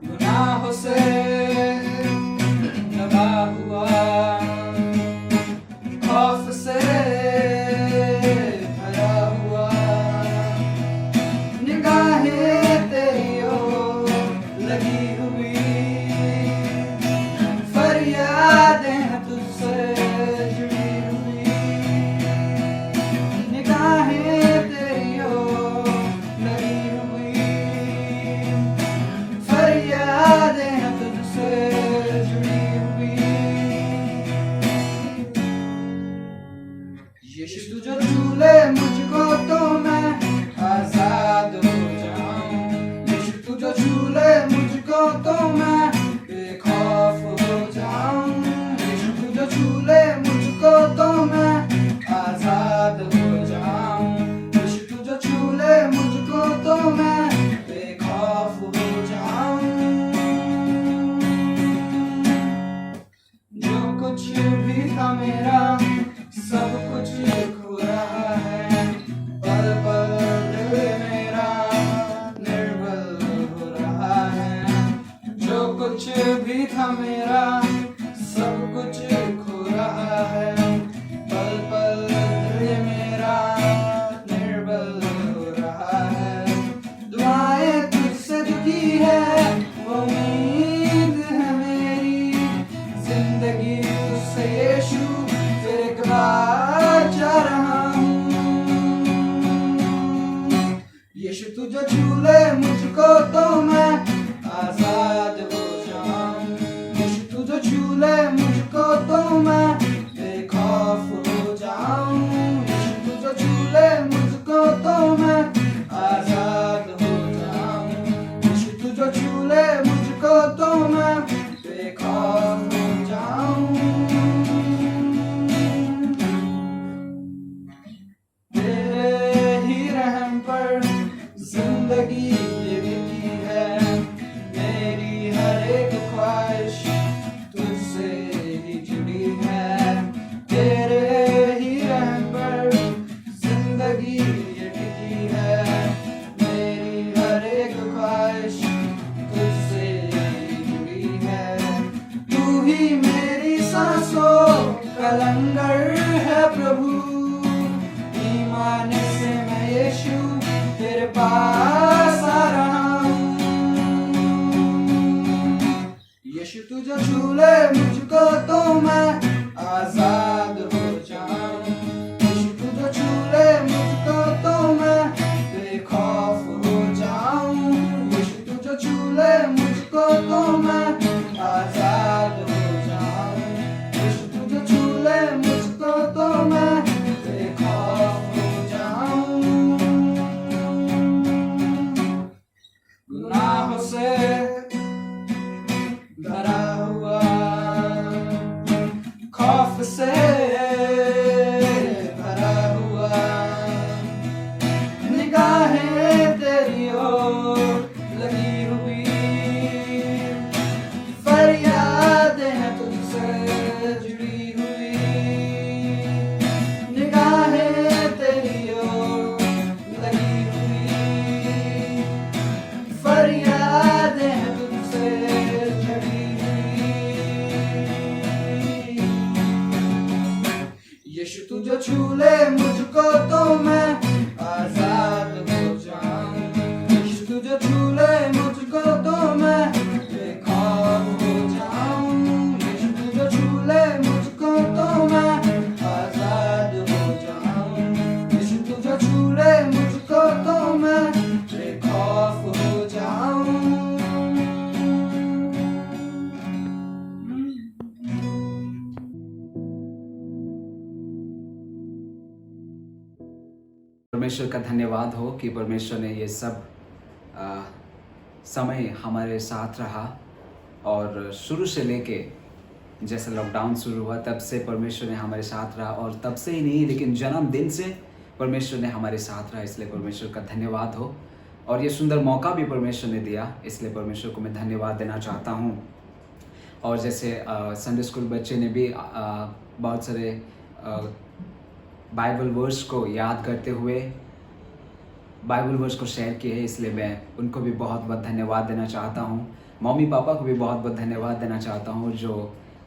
गुनाहों से दबा हुआ, खौफ से भरा हुआ, निगाहें तेरी ओर लगी हुई, यीशु तू जो छू ले मुझको तो मैं आजाद हो जाऊं। यीशु तू जो छू ले मुझको तो मैं बेखौफ हो जाऊं। यीशु तू जो छू ले मुझको तो मैं आजाद हो जाऊं। यीशु तू जो छू ले मुझको तो मैं बेखौफ हो जाऊं। तेरे ही रहम पर जिंदगी ये टिकी है। मेरी हर एक ख्वाहिश तुझसे ही जुड़ी है। तेरे ही रहम पर जिंदगी ये टिकी है। मेरी हर एक ख्वाहिश तुझसे ही जुड़ी है। तू ही मेरी सांसों का लंगर है प्रभु। ईमान से मैं यीशु तेरे पास आ रहा हूँ। यीशु तू जो छू ले मुझको तो मैं आजाद हो जाऊं। यीशु तू जो छू ले मुझको तो मैं बेखौफ हो जाऊं। यीशु तू जो छू ले मुझको तो मैं आजाद हो जाऊं। यीशु तू जो छू ले मुझको तो मैं बेखौफ हो जाऊं। गुनाहों से भरा हुआ, खौफ से भरा हुआ, निगाहें तेरी ओर लगी हुई, फरियादें हैं तुझसे जुड़ी हुई। निगाहें तेरी ओर लगी हुई, फरियादें हैं तुझसे जुड़ी हुई। यीशु तू जो छू ले मुझको तो मैं आजाद हो जाऊं। यीशु तू जो छू ले मुझको तो मैं बेखौफ हो जाऊं। यीशु तू जो छू ले मुझको तो मैं आजाद हो जाऊं। यीशु तू जो छू ले मुझको तो मैं बेखौफ हो जाऊं। परमेश्वर का धन्यवाद हो कि परमेश्वर ने ये सब समय हमारे साथ रहा। और शुरू से लेके जैसे लॉकडाउन शुरू हुआ तब से परमेश्वर ने हमारे साथ रहा। और तब से ही नहीं लेकिन जन्मदिन से परमेश्वर ने हमारे साथ रहा, इसलिए परमेश्वर का धन्यवाद हो। और ये सुंदर मौका भी परमेश्वर ने दिया, इसलिए परमेश्वर को मैं धन्यवाद देना चाहता हूँ। और जैसे संडे स्कूल बच्चे ने भी बहुत सारे बाइबल वर्स को याद करते हुए बाइबल वर्स को शेयर किए हैं, इसलिए मैं उनको भी बहुत बहुत धन्यवाद देना चाहता हूँ। मम्मी पापा को भी बहुत बहुत धन्यवाद देना चाहता हूँ जो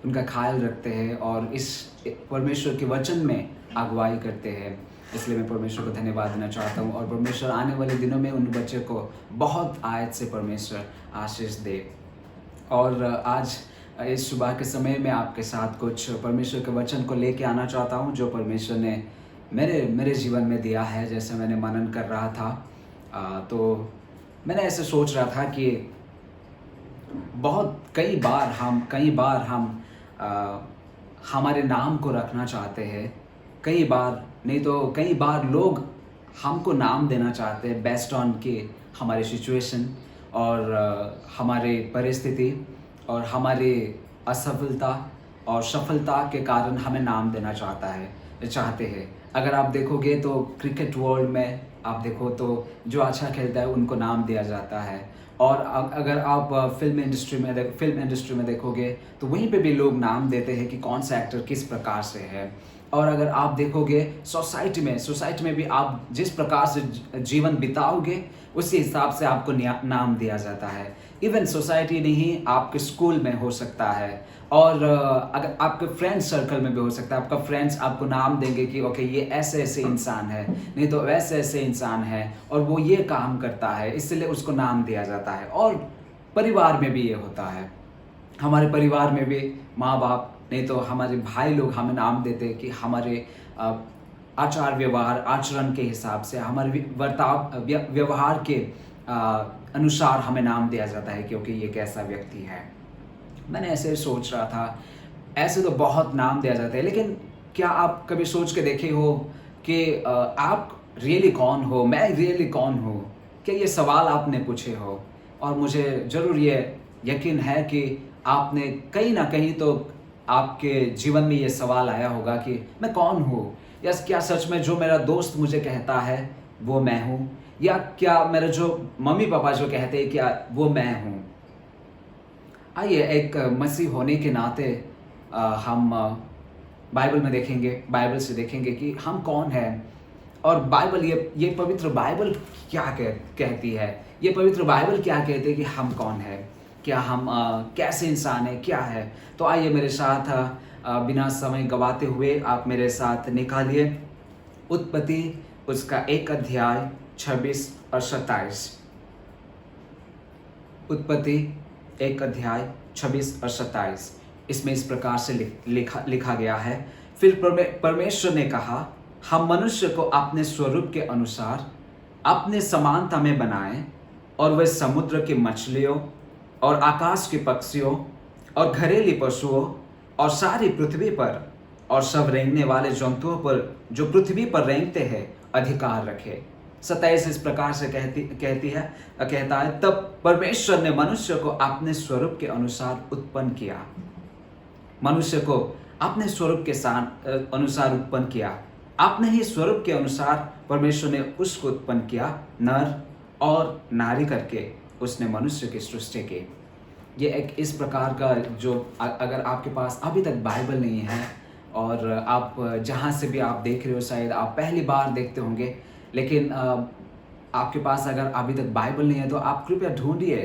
उनका ख्याल रखते हैं और इस परमेश्वर के वचन में अगुवाई करते हैं, इसलिए मैं परमेश्वर को धन्यवाद देना चाहता हूँ। और परमेश्वर आने वाले दिनों में उन बच्चे को बहुत आयत से परमेश्वर आशीष दे। और आज इस सुबह के समय में आपके साथ कुछ परमेश्वर के वचन को लेके आना चाहता हूँ जो परमेश्वर ने मेरे जीवन में दिया है। जैसे मैंने मनन कर रहा था तो मैंने ऐसे सोच रहा था कि कई बार हम हमारे नाम को रखना चाहते हैं, कई बार लोग हमको नाम देना चाहते हैं बेस्ड ऑन कि हमारे सिचुएशन और हमारे परिस्थिति और हमारे असफलता और सफलता के कारण हमें नाम देना चाहते हैं। अगर आप देखोगे तो क्रिकेट वर्ल्ड में आप देखो तो जो अच्छा खेलता है उनको नाम दिया जाता है। और अगर आप फिल्म इंडस्ट्री में देखोगे तो वहीं पे भी लोग नाम देते हैं कि कौन सा एक्टर किस प्रकार से है। और अगर आप देखोगे सोसाइटी में भी आप जिस प्रकार से जीवन बिताओगे उसी हिसाब से आपको नाम दिया जाता है। इवन सोसाइटी नहीं, आपके स्कूल में हो सकता है और अगर आपके फ्रेंड्स सर्कल में भी हो सकता है। आपका फ्रेंड्स आपको नाम देंगे कि ओके ये ऐसे ऐसे इंसान है, नहीं तो वैसे ऐसे इंसान है और वो ये काम करता है, इसलिए उसको नाम दिया जाता है। और परिवार में भी ये होता है, हमारे परिवार में भी माँ बाप नहीं तो हमारे भाई लोग हमें नाम देते कि हमारे आचार व्यवहार आचरण के हिसाब से, हमारे व्यवहार के अनुसार हमें नाम दिया जाता है क्योंकि ये कैसा व्यक्ति है। मैंने ऐसे सोच रहा था, ऐसे तो बहुत नाम दिया जाता है, लेकिन क्या आप कभी सोच के देखे हो कि आप रियली कौन हो, मैं रियली कौन हूँ? क्या ये सवाल आपने पूछे हो? और मुझे ज़रूर ये यकीन है कि आपने कहीं ना कहीं तो आपके जीवन में ये सवाल आया होगा कि मैं कौन हूँ, या क्या सच में जो मेरा दोस्त मुझे कहता है वो मैं हूँ, या क्या मेरे जो मम्मी पापा जो कहते हैं क्या वो मैं हूँ। आइए एक मसीह होने के नाते हम बाइबल में देखेंगे, बाइबल से देखेंगे कि हम कौन हैं, और बाइबल ये पवित्र बाइबल क्या कहती है, ये पवित्र बाइबल क्या कहती है कि हम कौन है, क्या हम कैसे इंसान है, क्या है। तो आइए मेरे साथ बिना समय गवाते हुए आप मेरे साथ निकालिए उत्पत्ति उसका 1 अध्याय 26 और 27। उत्पत्ति 1 अध्याय 26 और 27। इसमें इस प्रकार से लिखा गया है, फिर परमेश्वर ने कहा, हम मनुष्य को अपने स्वरूप के अनुसार अपने समानता में बनाएं, और वह समुद्र की मछलियों और आकाश के पक्षियों और घरेलू पशुओं और सारी पृथ्वी पर और सब रेंगने वाले जंतुओं पर जो पृथ्वी पर रेंगते हैं अधिकार रखे। 27 इस प्रकार से कहता है, तब परमेश्वर ने मनुष्य को अपने स्वरूप के अनुसार उत्पन्न किया। मनुष्य को अपने स्वरूप के अनुसार उत्पन्न किया, अपने ही स्वरूप के अनुसार परमेश्वर ने उसको उत्पन्न किया, नर और नारी करके उसने मनुष्य की सृष्टि की। ये एक इस प्रकार का जो अगर आपके पास अभी तक बाइबल नहीं है, और आप जहाँ से भी आप देख रहे हो, शायद आप पहली बार देखते होंगे, लेकिन आपके पास अगर अभी तक बाइबल नहीं है तो आप कृपया ढूंढिए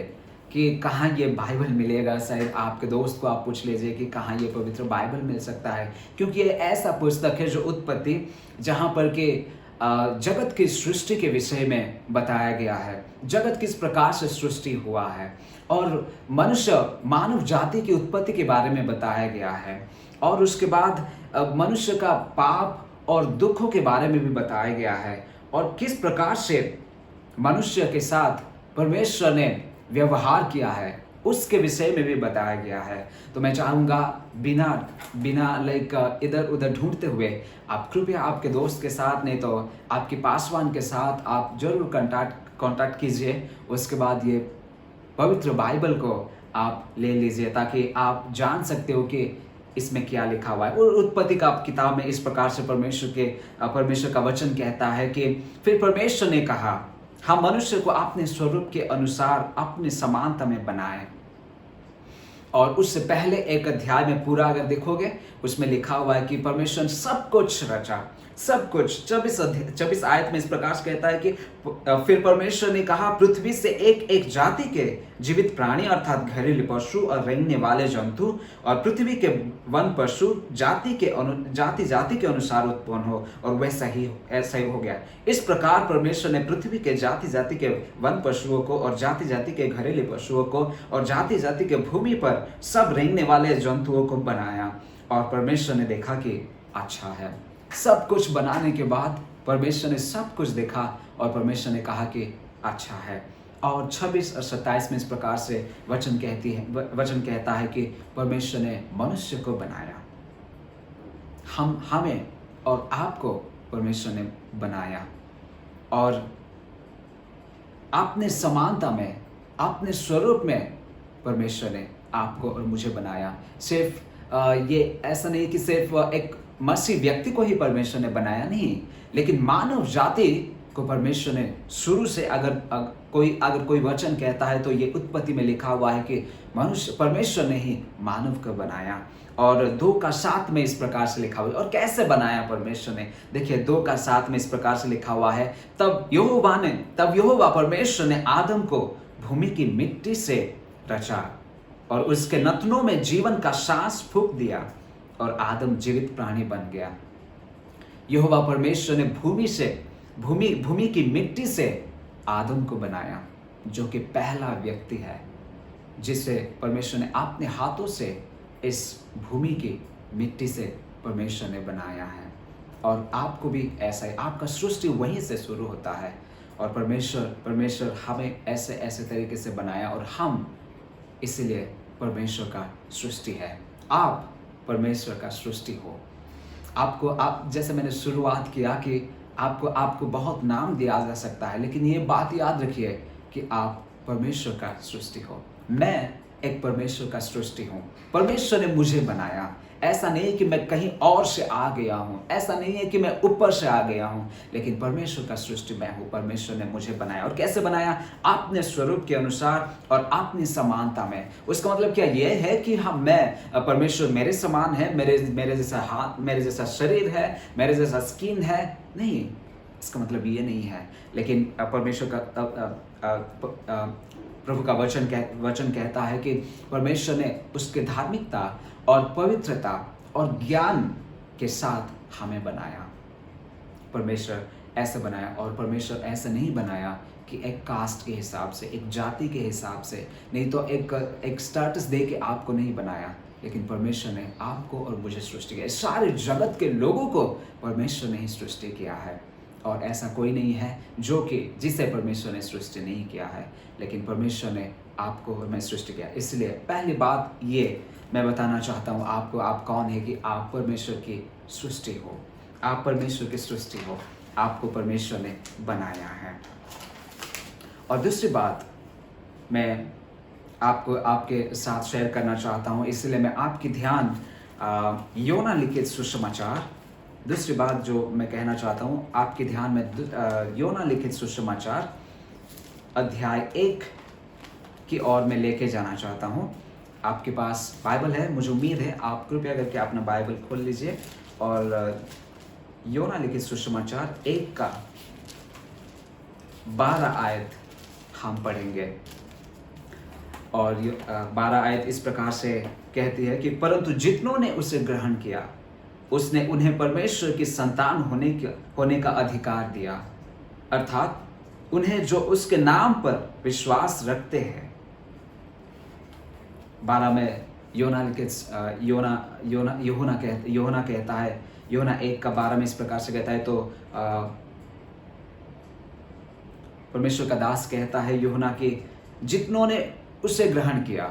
कि कहाँ ये बाइबल मिलेगा। शायद आपके दोस्त को आप पूछ लीजिए कि कहाँ ये पवित्र बाइबल मिल सकता है, क्योंकि ये ऐसा पुस्तक है जो उत्पत्ति, जहाँ पर कि जगत की सृष्टि के विषय में बताया गया है, जगत किस प्रकार से सृष्टि हुआ है, और मानव जाति की उत्पत्ति के बारे में बताया गया है, और उसके बाद मनुष्य का पाप और दुखों के बारे में भी बताया गया है, और किस प्रकार से मनुष्य के साथ परमेश्वर ने व्यवहार किया है उसके विषय में भी बताया गया है। तो मैं चाहूँगा बिना इधर उधर ढूंढते हुए आप कृपया आपके दोस्त के साथ, नहीं तो आपके पासवान के साथ आप जरूर कांटेक्ट कीजिए। उसके बाद ये पवित्र बाइबल को आप ले लीजिए ताकि आप जान सकते हो कि इसमें क्या लिखा हुआ है। और उत्पत्ति का किताब में इस प्रकार से परमेश्वर का वचन कहता है कि फिर परमेश्वर ने कहा, हम मनुष्य को अपने स्वरूप के अनुसार अपने समानता में बनाएं। और उससे पहले एक अध्याय में पूरा अगर देखोगे उसमें लिखा हुआ है कि परमेश्वर ने सब कुछ रचा, सब कुछ। 24 आयत में इस प्रकार से कहता है कि फिर परमेश्वर ने कहा, पृथ्वी से एक एक जाति के जीवित प्राणी अर्थात घरेलू पशु और रेंगने वाले जंतु और पृथ्वी के वन पशु जाति के अनुसार उत्पन्न हो, और वैसा ही हो गया। इस प्रकार परमेश्वर ने पृथ्वी के जाति के वन पशुओं को और जाति के घरेलू पशुओं को और जाति के भूमि पर सब रेंगने वाले जंतुओं को बनाया, और परमेश्वर ने देखा कि अच्छा है। सब कुछ बनाने के बाद परमेश्वर ने सब कुछ देखा और परमेश्वर ने कहा कि अच्छा है। और 26 और 27 में इस प्रकार से वचन कहता है कि परमेश्वर ने मनुष्य को बनाया, हमें और आपको परमेश्वर ने बनाया, और अपने समानता में, अपने स्वरूप में परमेश्वर ने आपको और मुझे बनाया। सिर्फ ये ऐसा नहीं कि सिर्फ एक मसीह व्यक्ति को ही परमेश्वर ने बनाया, नहीं, लेकिन मानव जाति को परमेश्वर ने शुरू से, अगर कोई वचन कहता है तो ये उत्पत्ति में लिखा हुआ है कि परमेश्वर ने ही मानव को बनाया। और 2:7 में इस प्रकार से लिखा हुआ है। और कैसे बनाया परमेश्वर ने? देखिए 2:7 में इस प्रकार से लिखा हुआ है, तब यहोवा परमेश्वर ने आदम को भूमि की मिट्टी से रचा और उसके नथनों में जीवन का सांस फूंक दिया, और आदम जीवित प्राणी बन गया। यहोवा परमेश्वर ने भूमि की मिट्टी से आदम को बनाया, जो कि पहला व्यक्ति है जिसे परमेश्वर ने अपने हाथों से इस भूमि की मिट्टी से परमेश्वर ने बनाया है। और आपको भी ऐसा ही, आपका सृष्टि वहीं से शुरू होता है। और परमेश्वर हमें ऐसे ऐसे तरीके से बनाया और हम इसीलिए परमेश्वर का सृष्टि है। आप परमेश्वर का सृष्टि हो। आप जैसे मैंने शुरुआत किया कि आपको बहुत नाम दिया जा सकता है, लेकिन ये बात याद रखिए कि आप परमेश्वर का सृष्टि हो। मैं एक परमेश्वर का सृष्टि हूँ। परमेश्वर ने मुझे बनाया। ऐसा नहीं कि मैं कहीं और से आ गया हूँ, ऐसा नहीं है कि मैं ऊपर से आ गया हूँ, लेकिन परमेश्वर का सृष्टि मैं हूँ। परमेश्वर ने मुझे बनाया। और कैसे बनाया? अपने स्वरूप के अनुसार और अपनी समानता में। उसका मतलब क्या ये है कि परमेश्वर मेरे समान है, मेरे जैसा हाथ, मेरे जैसा शरीर है, मेरे जैसा स्किन है? नहीं, इसका मतलब ये नहीं है। लेकिन परमेश्वर का प्रभु का वचन कहता है कि परमेश्वर ने उसके धार्मिकता और पवित्रता और ज्ञान के साथ हमें बनाया। परमेश्वर ऐसे बनाया। और परमेश्वर ऐसे नहीं बनाया कि एक कास्ट के हिसाब से, एक जाति के हिसाब से, नहीं तो एक स्टेटस दे के आपको नहीं बनाया, लेकिन परमेश्वर ने आपको और मुझे सृष्टि किया। सारे जगत के लोगों को परमेश्वर ने ही सृष्टि किया है। और ऐसा कोई नहीं है जिसे परमेश्वर ने सृष्टि नहीं किया है, लेकिन परमेश्वर ने आपको और मैं सृष्टि किया। इसलिए पहली बात ये मैं बताना चाहता हूँ आपको, आप कौन है, कि आप परमेश्वर की सृष्टि हो। आप परमेश्वर की सृष्टि हो, आपको परमेश्वर ने बनाया है। और दूसरी बात मैं आपके साथ शेयर करना चाहता हूँ, इसलिए मैं आपकी ध्यान योना लिखित सुसमाचार, दूसरी बात जो मैं कहना चाहता हूँ आपके ध्यान में योना लिखित सुसमाचार अध्याय 1 की ओर मैं लेके जाना चाहता हूँ। आपके पास बाइबल है, मुझे उम्मीद है। आप कृपया करके अपना बाइबल खोल लीजिए और योना लिखित सुसमाचार 1 का 12 आयत हम पढ़ेंगे। और 12 आयत इस प्रकार से कहती है कि परंतु जितनों ने उसे ग्रहण किया, उसने उन्हें परमेश्वर की संतान होने का अधिकार दिया, अर्थात उन्हें जो उसके नाम पर विश्वास रखते हैं। 12 में योना कहता है, योना 1 का 12 में इस प्रकार से कहता है। तो परमेश्वर का दास कहता है योना कि जितनों ने उसे ग्रहण किया।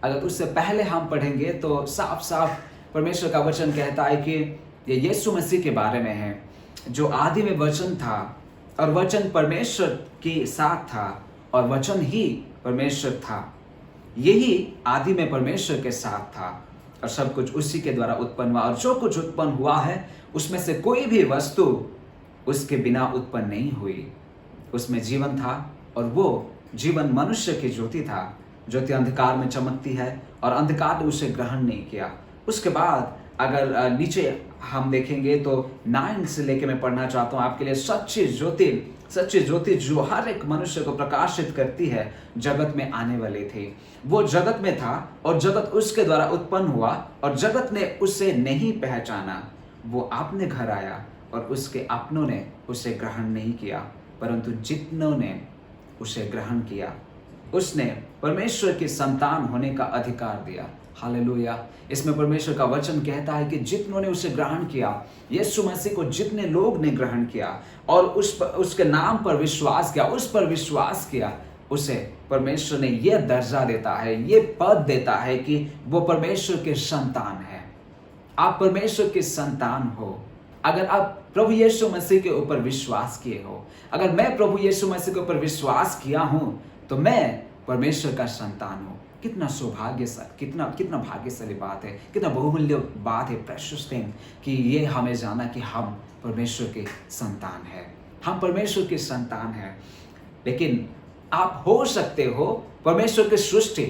अगर उससे पहले हम पढ़ेंगे तो साफ साफ परमेश्वर का वचन कहता है कि ये यीशु मसीह के बारे में है, जो आदि में वचन था और वचन परमेश्वर के साथ था और वचन ही परमेश्वर था। यही आदि में परमेश्वर के साथ था और सब कुछ उसी के द्वारा उत्पन्न हुआ, और जो कुछ उत्पन्न हुआ है उसमें से कोई भी वस्तु उसके बिना उत्पन्न नहीं हुई। उसमें जीवन था और वो जीवन मनुष्य की ज्योति था। ज्योति अंधकार में चमकती है और अंधकार ने उसे ग्रहण नहीं किया। उसके बाद अगर नीचे हम देखेंगे तो 9 से लेके मैं पढ़ना चाहता हूँ आपके लिए। सच्ची ज्योति जो हर एक मनुष्य को प्रकाशित करती है, जगत में आने वाली थी। वो जगत में था और जगत उसके द्वारा उत्पन्न हुआ और जगत ने उसे नहीं पहचाना। वो अपने घर आया और उसके अपनों ने उसे ग्रहण नहीं किया, परंतु जितनों ने उसे ग्रहण किया उसने परमेश्वर की संतान होने का अधिकार दिया। हालेलुया। इसमें परमेश्वर का वचन कहता है कि जितनों ने उसे ग्रहण किया, यीशु मसीह को जितने लोग ने ग्रहण किया और उसके नाम पर विश्वास किया, उस पर विश्वास किया, उसे परमेश्वर ने यह दर्जा देता है, ये पद देता है कि वो परमेश्वर के संतान है। आप परमेश्वर के संतान हो अगर आप प्रभु यीशु मसीह के ऊपर विश्वास किए हो। अगर मैं प्रभु यीशु मसीह के ऊपर विश्वास किया हूं तो मैं परमेश्वर का संतान हूं। कितना कितना भाग्यशाली बात है, कितना बहुमूल्य बात है, प्रेशियस थिंग, कि ये हमें जाना कि हम परमेश्वर के संतान हैं। हम परमेश्वर के संतान हैं। लेकिन आप हो सकते हो परमेश्वर के सृष्टि,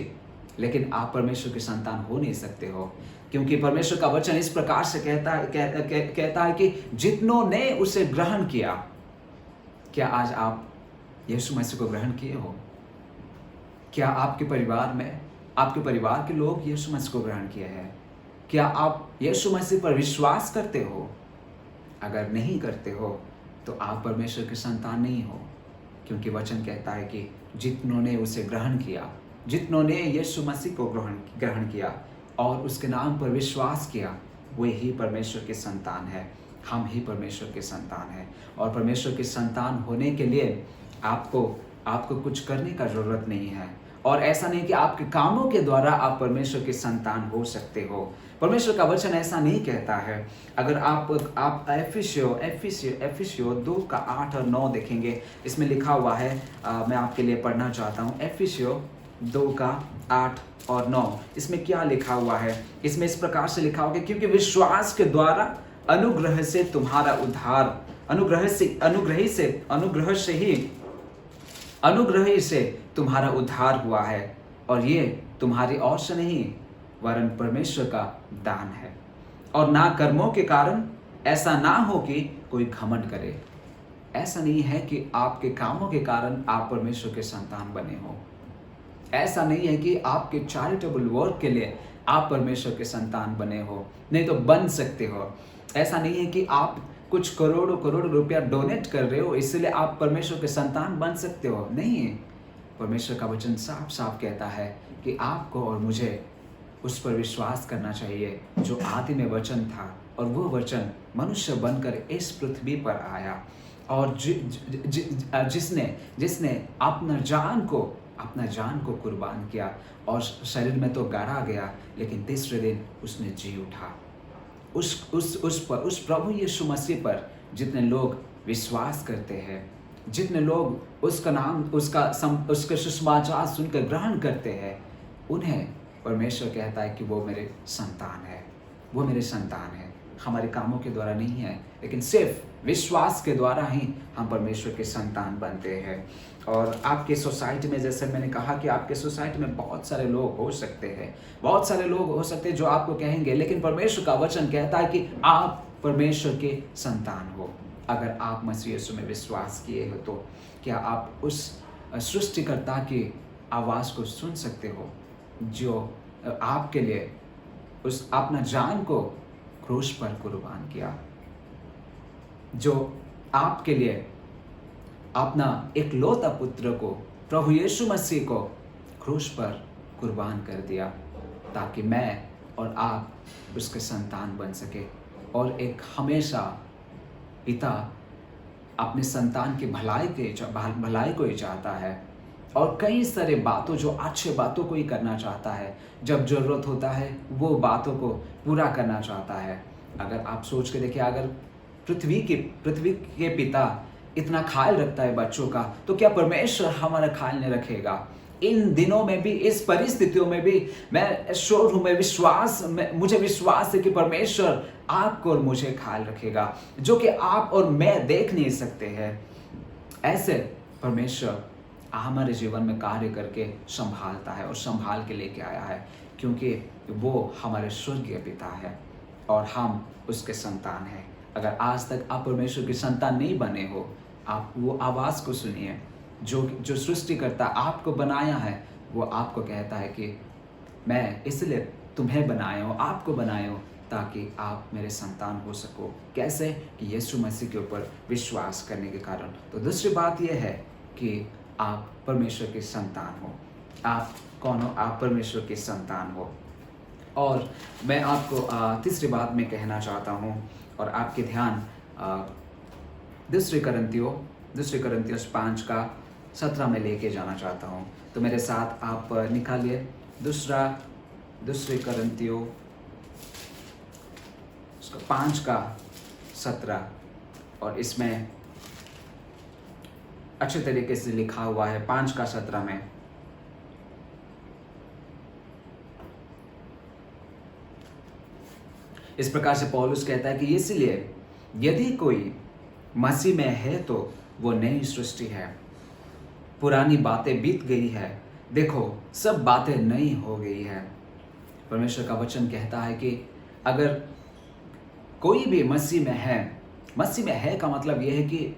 लेकिन आप परमेश्वर के संतान हो नहीं सकते हो, क्योंकि परमेश्वर का वचन इस प्रकार से कहता है कि जितनों ने उसे ग्रहण किया। क्या आज आप यीशु मसीह को ग्रहण किए हो? क्या आपके परिवार के लोग यीशु मसीह को ग्रहण किए हैं? क्या आप यीशु मसीह पर विश्वास करते हो? अगर नहीं करते हो तो आप परमेश्वर के संतान नहीं हो, क्योंकि वचन कहता है कि जितनों ने उसे ग्रहण किया, जितनों ने यीशु मसीह को ग्रहण किया और उसके नाम पर विश्वास किया, वे ही परमेश्वर के संतान है। हम ही परमेश्वर के संतान हैं, और परमेश्वर के संतान होने के लिए आपको कुछ करने का ज़रूरत नहीं है। और ऐसा नहीं कि आपके कामों के द्वारा आप परमेश्वर के संतान हो सकते हो। परमेश्वर का वचन ऐसा नहीं कहता है। अगर आप एफिसियो 2 का 8 और 9 देखेंगे, इसमें लिखा हुआ है, मैं आपके लिए पढ़ना चाहता हूँ। एफिसियो 2 का 8 और 9, इसमें क्या लिखा हुआ है? इसमें इस प्रकार से लिखा हुआ है, क्योंकि विश्वास के द्वारा अनुग्रह से तुम्हारा उद्धार, अनुग्रह से तुम्हारा उद्धार हुआ है, और ये तुम्हारी ओर से नहीं वरन परमेश्वर का दान है, और ना कर्मों के कारण, ऐसा ना हो कि कोई घमंड करे। ऐसा नहीं है कि आपके कामों के कारण आप परमेश्वर के संतान बने हो। ऐसा नहीं है कि आपके चैरिटेबल वर्क के लिए आप परमेश्वर के संतान बने हो, नहीं तो बन सकते हो। ऐसा नहीं है कि आप कुछ करोड़ों रुपया डोनेट कर रहे हो इसलिए आप परमेश्वर के संतान बन सकते हो, नहीं। परमेश्वर का वचन साफ साफ कहता है कि आपको और मुझे उस पर विश्वास करना चाहिए जो आदि में वचन था, और वो वचन मनुष्य बनकर इस पृथ्वी पर आया, और जिसने अपना जान को कुर्बान किया, और शरीर में तो गाड़ा गया, लेकिन तीसरे दिन उसने जी उठा। उस प्रभु यीशु मसीह पर जितने लोग विश्वास करते हैं, जितने लोग उसका नाम, उसका सुसमाचार सुनकर ग्रहण करते हैं, उन्हें परमेश्वर कहता है कि वो मेरे संतान है, वो मेरे संतान है। हमारे कामों के द्वारा नहीं है, लेकिन सिर्फ विश्वास के द्वारा ही हम परमेश्वर के संतान बनते हैं। और आपके सोसाइटी में, जैसे मैंने कहा कि आपके सोसाइटी में बहुत सारे लोग हो सकते हैं, जो आपको कहेंगे, लेकिन परमेश्वर का वचन कहता है कि आप परमेश्वर के संतान हो। अगर आप मसीह यीशु में विश्वास किए हो, तो क्या आप उस सृष्टिकर्ता की आवाज़ को सुन सकते हो, जो आपके लिए उस अपना जान को क्रूस पर कुर्बान किया, जो आपके लिए अपना इकलौता पुत्र को, प्रभु यीशु मसीह को क्रूस पर कुर्बान कर दिया, ताकि मैं और आप उसके संतान बन सके। और एक हमेशा पिता अपने संतान की भलाई को ही चाहता है, और कई सारे बातों, जो अच्छे बातों को ही करना चाहता है। जब जरूरत होता है वो बातों को पूरा करना चाहता है। अगर आप सोच के देखिए, अगर पृथ्वी के पिता इतना ख्याल रखता है बच्चों का, तो क्या परमेश्वर हमारा ख्याल नहीं रखेगा? इन दिनों में भी, इस परिस्थितियों में भी मैं श्योर हूँ, मुझे विश्वास है कि परमेश्वर आपको और मुझे ख्याल रखेगा, जो कि आप और मैं देख नहीं सकते हैं। ऐसे परमेश्वर हमारे जीवन में कार्य करके संभालता है, और संभाल के लेके आया है, क्योंकि वो हमारे स्वर्गीय पिता है और हम उसके संतान हैं। अगर आज तक आप परमेश्वर के संतान नहीं बने हो, आप वो आवाज़ को सुनिए, जो सृष्टिकर्ता आपको बनाया है, वो आपको कहता है कि मैं इसलिए तुम्हें बनाया हूँ, आपको बनाया हूँ, ताकि आप मेरे संतान हो सको। कैसे? कि यीशु मसीह के ऊपर विश्वास करने के कारण। तो दूसरी बात यह है कि आप परमेश्वर के संतान हो। आप कौन हो? आप परमेश्वर के संतान हो। और मैं आपको तीसरी बात में कहना चाहता हूँ, और आपके ध्यान दूसरी करंथियों 5 का 17 में लेके जाना चाहता हूँ। तो मेरे साथ आप निकालिए दूसरी करंथियों 5 का 17, और इसमें अच्छे तरीके से लिखा हुआ है 5 का 17 में। इस प्रकार से पौलुस कहता है कि इसलिए यदि कोई मसीह में है तो वो नई सृष्टि है, पुरानी बातें बीत गई है, देखो सब बातें नई हो गई है। परमेश्वर का वचन कहता है कि अगर कोई भी मसीह में है का मतलब यह है कि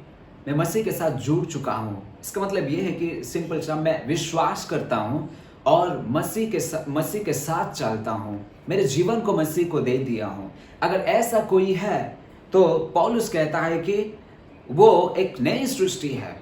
मैं मसीह के साथ जुड़ चुका हूँ। इसका मतलब यह है कि सिंपल सा, मैं विश्वास करता हूँ और मसीह के साथ चलता हूँ, मेरे जीवन को मसीह को दे दिया हूँ। अगर ऐसा कोई है तो पौलुस कहता है कि वो एक नई सृष्टि है।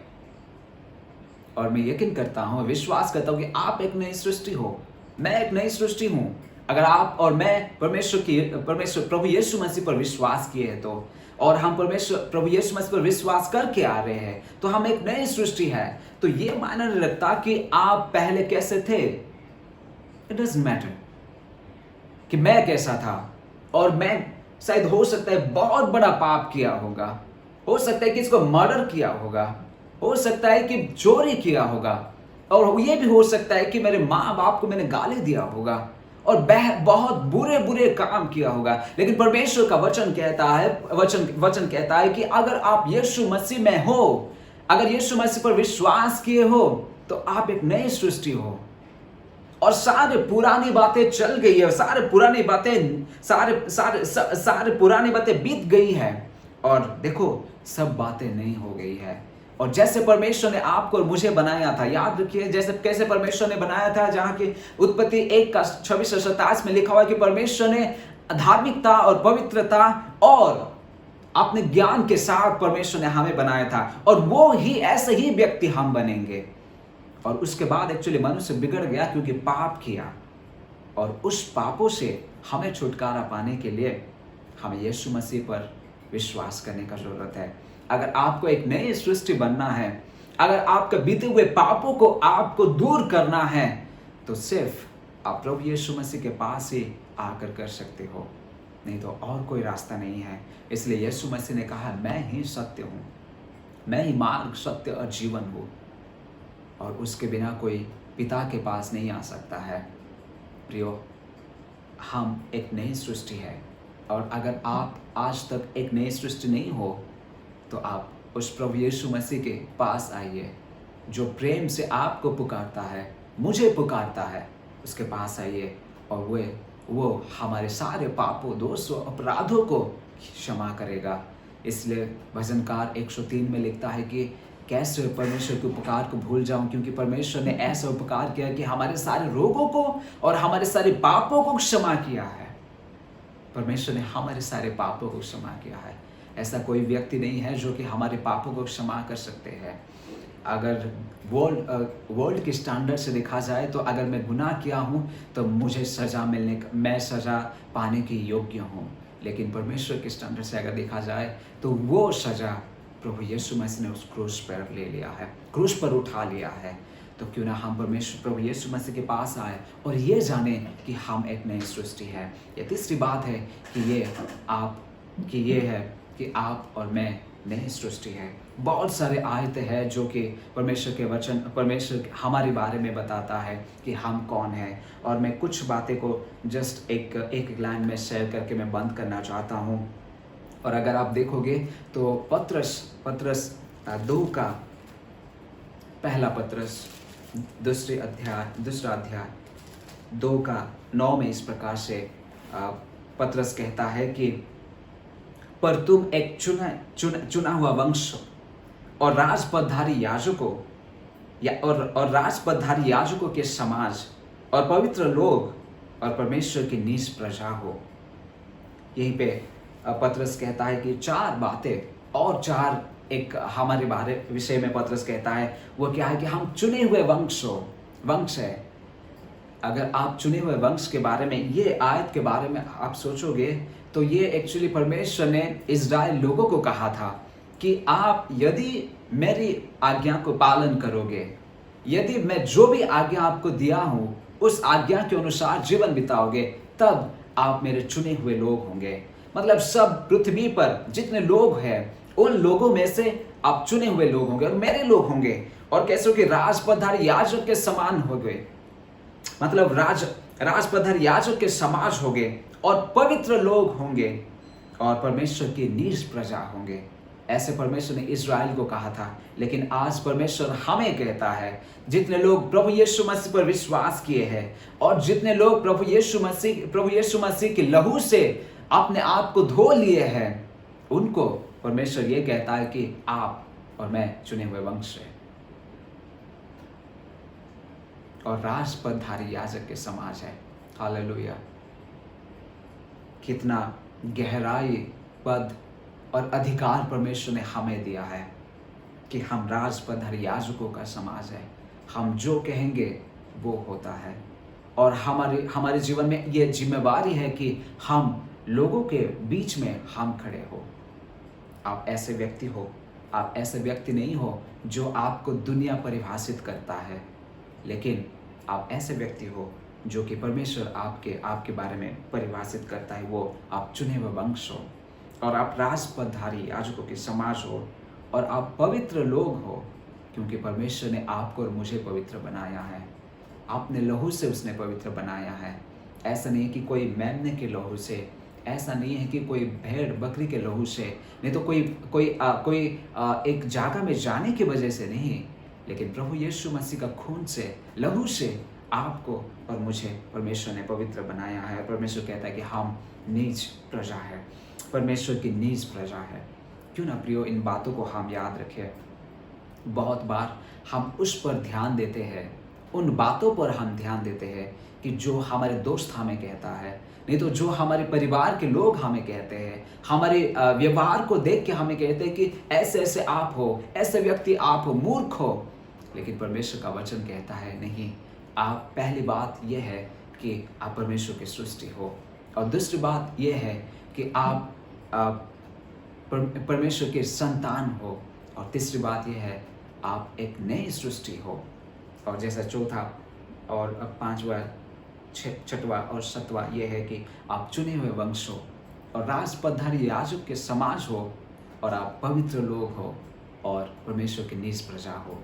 और मैं यकीन करता हूँ, विश्वास करता हूँ कि आप एक नई सृष्टि हो, मैं एक नई सृष्टि हूँ। अगर आप और मैं परमेश्वर प्रभु यीशु मसीह पर विश्वास किए हैं तो, और हम प्रभु यीशु मसीह पर विश्वास करके आ रहे हैं, तो हम एक नई सृष्टि है। तो ये मायने नहीं रखता कि आप पहले कैसे थे। इट डजंट मैटर कि मैं कैसा था, और मैं शायद हो सकता है बहुत बड़ा पाप किया होगा, हो सकता है कि इसको मर्डर किया होगा, हो सकता है कि चोरी किया होगा, और ये भी हो सकता है कि मेरे माँ बाप को मैंने गाली दिया होगा और बहुत बुरे बुरे काम किया होगा। लेकिन परमेश्वर का वचन कहता है, वचन कहता है कि अगर आप यीशु मसीह में हो, अगर यीशु मसीह पर विश्वास किए हो, तो आप एक नई सृष्टि हो, और सारे पुरानी बातें चल गई है, सारे पुरानी बातें बीत गई है, और देखो सब बातें नई हो गई है। और जैसे परमेश्वर ने आपको और मुझे बनाया था, याद रखिए जैसे कैसे परमेश्वर ने बनाया था, जहां की उत्पत्ति 1:26-27 में लिखा हुआ है कि परमेश्वर ने धार्मिकता और पवित्रता और अपने ज्ञान के साथ परमेश्वर ने हमें बनाया था, और वो ही ऐसे ही व्यक्ति हम बनेंगे। और उसके बाद एक्चुअली मनुष्य बिगड़ गया क्योंकि पाप किया, और उस पापों से हमें छुटकारा पाने के लिए हमें यीशु मसीह पर विश्वास करने का जरूरत है। अगर आपको एक नई सृष्टि बनना है, अगर आपके बीते हुए पापों को आपको दूर करना है, तो सिर्फ आप प्रभु यीशु मसीह के पास ही आकर कर सकते हो, नहीं तो और कोई रास्ता नहीं है। इसलिए यीशु मसीह ने कहा, मैं ही सत्य हूँ, मैं ही मार्ग, सत्य और जीवन हूँ, और उसके बिना कोई पिता के पास नहीं आ सकता है। प्रियो, हम एक नई सृष्टि है, और अगर आप आज तक एक नई सृष्टि नहीं हो, तो आप उस प्रभु यीशु मसीह के पास आइए, जो प्रेम से आपको पुकारता है, मुझे पुकारता है, उसके पास आइए, और वो हमारे सारे पापों, दोषों, अपराधों को क्षमा करेगा। इसलिए भजनकार 103 में लिखता है कि कैसे परमेश्वर के उपकार को भूल जाऊं, क्योंकि परमेश्वर ने ऐसा उपकार किया कि हमारे सारे रोगों को और हमारे सारे पापों को क्षमा किया है। परमेश्वर ने हमारे सारे पापों को क्षमा किया है। ऐसा कोई व्यक्ति नहीं है जो कि हमारे पापों को क्षमा कर सकते हैं। अगर वर्ल्ड के स्टैंडर्ड से देखा जाए, तो अगर मैं गुनाह किया हूँ तो मुझे मैं सज़ा पाने के योग्य हूँ, लेकिन परमेश्वर के स्टैंडर्ड से अगर देखा जाए तो वो सज़ा प्रभु यीशु मसीह ने उस क्रूस पर ले लिया है, क्रूस पर उठा लिया है। तो क्यों ना हम परमेश्वर प्रभु यीशु मसीह के पास आए और ये जाने कि हम एक नई सृष्टि है। ये तीसरी बात है कि ये है कि आप और मैं नई सृष्टि है। बहुत सारे आयत है जो कि परमेश्वर हमारे बारे में बताता है कि हम कौन है, और मैं कुछ बातें को जस्ट एक लाइन में शेयर करके मैं बंद करना चाहता हूँ। और अगर आप देखोगे तो पत्रस 2 का पहला पत्रस दूसरा अध्याय 2 का 9 में इस प्रकार से पत्रस कहता है कि पर तुम एक चुना हुआ वंश और राजपदधारी याजकों के समाज और पवित्र लोग और परमेश्वर की निज प्रजा हो। यहीं पे पत्रस कहता है कि 4 बातें और 4 एक हमारे विषय में पत्रस कहता है, वो क्या है कि हम चुने हुए वंश है। अगर आप चुने हुए वंश के बारे में, ये आयत के बारे में आप सोचोगे तो ये एक्चुअली परमेश्वर ने इज़राइल लोगों को कहा था कि आप यदि मेरी आज्ञा को पालन करोगे, यदि मैं जो भी आज्ञा आपको दिया हूँ उस आज्ञा के अनुसार जीवन बिताओगे, तब आप मेरे चुने हुए लोग होंगे। मतलब सब पृथ्वी पर जितने लोग हैं उन लोगों में से आप चुने हुए लोग होंगे और मेरे लोग होंगे, और कैसे कि राजपदधारी याजक के समान हो गए, मतलब राजपदधारी याजक के समाज होंगे और पवित्र लोग होंगे और परमेश्वर की निज प्रजा होंगे। ऐसे परमेश्वर ने इज़राइल को कहा था। लेकिन आज परमेश्वर हमें कहता है, जितने लोग प्रभु यीशु मसीह पर विश्वास किए हैं और जितने लोग प्रभु यीशु मसीह के लहू से अपने आप को धो लिए हैं, उनको परमेश्वर ये कहता है कि आप और मैं चुने हुए वंश है और राजपदधारी याजक के समाज है। हालेलुया! कितना गहराई, पद और अधिकार परमेश्वर ने हमें दिया है कि हम राजपदधारी याजकों का समाज है। हम जो कहेंगे वो होता है। और हमारे जीवन में ये जिम्मेवारी है कि हम लोगों के बीच में हम खड़े हो। आप ऐसे व्यक्ति हो, आप ऐसे व्यक्ति नहीं हो जो आपको दुनिया परिभाषित करता है, लेकिन आप ऐसे व्यक्ति हो जो कि परमेश्वर आपके बारे में परिभाषित करता है। वो आप चुने हुए वंश हो, और आप राजपदधारी याजकों के समाज हो, और आप पवित्र लोग हो, क्योंकि परमेश्वर ने आपको और मुझे पवित्र बनाया है। आपने लहू से उसने पवित्र बनाया है। ऐसा नहीं कि कोई मेमने के लहू से, ऐसा नहीं है कि कोई भेड़ बकरी के लहू से, नहीं तो कोई एक जगह में जाने की वजह से नहीं, लेकिन प्रभु यीशु मसीह का खून से, लहू से आपको और मुझे परमेश्वर ने पवित्र बनाया है। परमेश्वर कहता है कि हम नीच प्रजा है, परमेश्वर की नीच प्रजा है। क्यों ना प्रियो, इन बातों को हम याद रखें। बहुत बार हम उस पर ध्यान देते हैं, उन बातों पर हम ध्यान देते हैं कि जो हमारे दोस्त हमें कहता है, नहीं तो जो हमारे परिवार के लोग हमें कहते हैं, हमारे व्यवहार को देख के हमें कहते हैं कि ऐसे ऐसे आप हो, ऐसे व्यक्ति आप हो, मूर्ख हो। लेकिन परमेश्वर का वचन कहता है नहीं, आप पहली बात यह है कि आप परमेश्वर की सृष्टि हो, और दूसरी बात यह है कि आप परमेश्वर के संतान हो, और तीसरी बात यह है आप एक नई सृष्टि हो। और जैसा चौथा और पांचवा, छठवा और सातवां यह है कि आप चुने हुए वंश हो, और राजपदधारी याजक के समाज हो, और आप पवित्र लोग हो, और परमेश्वर की नीच प्रजा हो।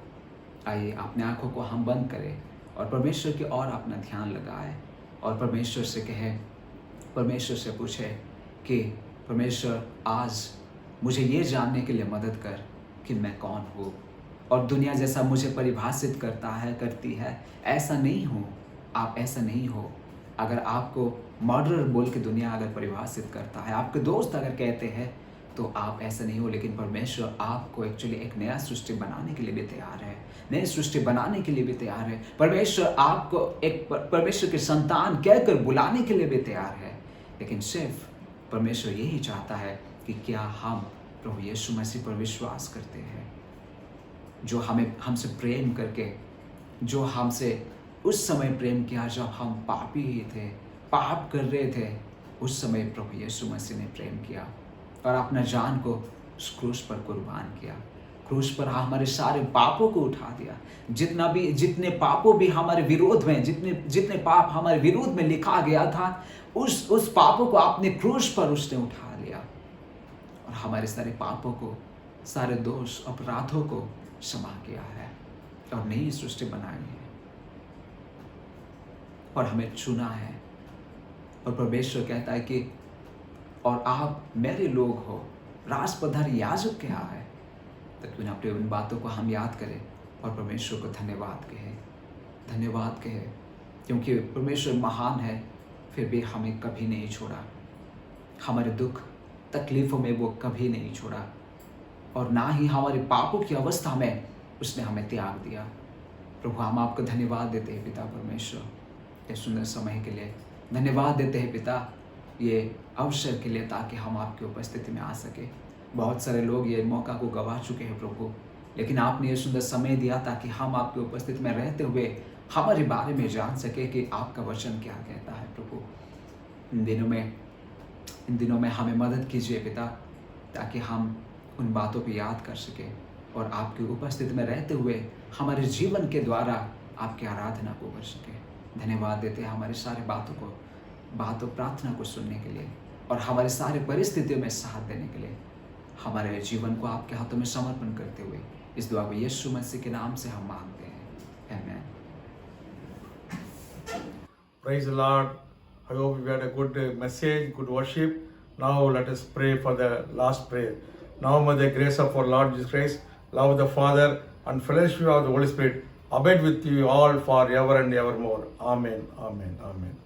आइए अपने आंखों को हम बंद करें और परमेश्वर की ओर अपना ध्यान लगाएं, और परमेश्वर से कहें, परमेश्वर से पूछे कि परमेश्वर आज मुझे ये जानने के लिए मदद कर कि मैं कौन हूँ, और दुनिया जैसा मुझे परिभाषित करती है, ऐसा नहीं हूँ। आप ऐसा नहीं हो। अगर आपको मर्डरर बोल के दुनिया अगर परिभाषित करता है, आपके दोस्त अगर कहते हैं, तो आप ऐसा नहीं हो। लेकिन परमेश्वर आपको एक्चुअली एक नया सृष्टि बनाने के लिए भी तैयार है, नई सृष्टि बनाने के लिए भी तैयार है। परमेश्वर आपको एक परमेश्वर के संतान कहकर बुलाने के लिए भी तैयार है। लेकिन सिर्फ परमेश्वर यही चाहता है कि क्या हम प्रभु यीशु मसीह पर विश्वास करते हैं, जो हमसे प्रेम करके, जो हमसे उस समय प्रेम किया जब हम पापी ही थे, पाप कर रहे थे। उस समय प्रभु यीशु मसीह ने प्रेम किया और अपना जान को उस क्रूस पर कुर्बान किया। क्रूस पर हमारे सारे पापों को उठा दिया। जितने पापों भी हमारे विरोध में, जितने पाप हमारे विरोध में लिखा गया था, उस पापों को अपने क्रूस पर उसने उठा लिया, और हमारे सारे पापों को, सारे दोष अपराधों को क्षमा किया है, और नई सृष्टि बनाई है, और हमें चुना है। और परमेश्वर कहता है कि और आप मेरे लोग हो, राजपदधारी याजक क्या है। तो क्यों ना अपने उन बातों को हम याद करें और परमेश्वर को धन्यवाद कहें, क्योंकि परमेश्वर महान है, फिर भी हमें कभी नहीं छोड़ा। हमारे दुख तकलीफ़ों में वो कभी नहीं छोड़ा, और ना ही हमारे पापों की अवस्था में उसने हमें त्याग दिया। प्रभु, हम आपको धन्यवाद देते हैं पिता परमेश्वर, ये सुंदर समय के लिए धन्यवाद देते हैं पिता, ये अवसर के लिए, ताकि हम आपकी उपस्थिति में आ सके। बहुत सारे लोग ये मौका को गवा चुके हैं प्रभु, लेकिन आपने ये सुंदर समय दिया ताकि हम आपकी उपस्थिति में रहते हुए हमारे बारे में जान सके कि आपका वचन क्या कहता है। प्रभु, इन दिनों में हमें मदद कीजिए पिता, ताकि हम उन बातों को याद कर सके और आपकी उपस्थिति में रहते हुए हमारे जीवन के द्वारा आपकी आराधना को कर सके। धन्यवाद देते हैं हमारे सारे बातों प्रार्थना को सुनने के लिए, और हमारे सारे परिस्थितियों में साथ देने के लिए। हमारे जीवन को आपके हाथों में समर्पण करते हुए इस दुआ को यीशु मसीह के नाम से हम मांगते हैं, आमीन। Praise the Lord. I hope you had a good message, good worship. Now let us pray for the last prayer. Now may the grace of our Lord Jesus Christ, love of the Father, and fellowship of the Holy Spirit abide with you all forever and evermore. Amen, amen, amen.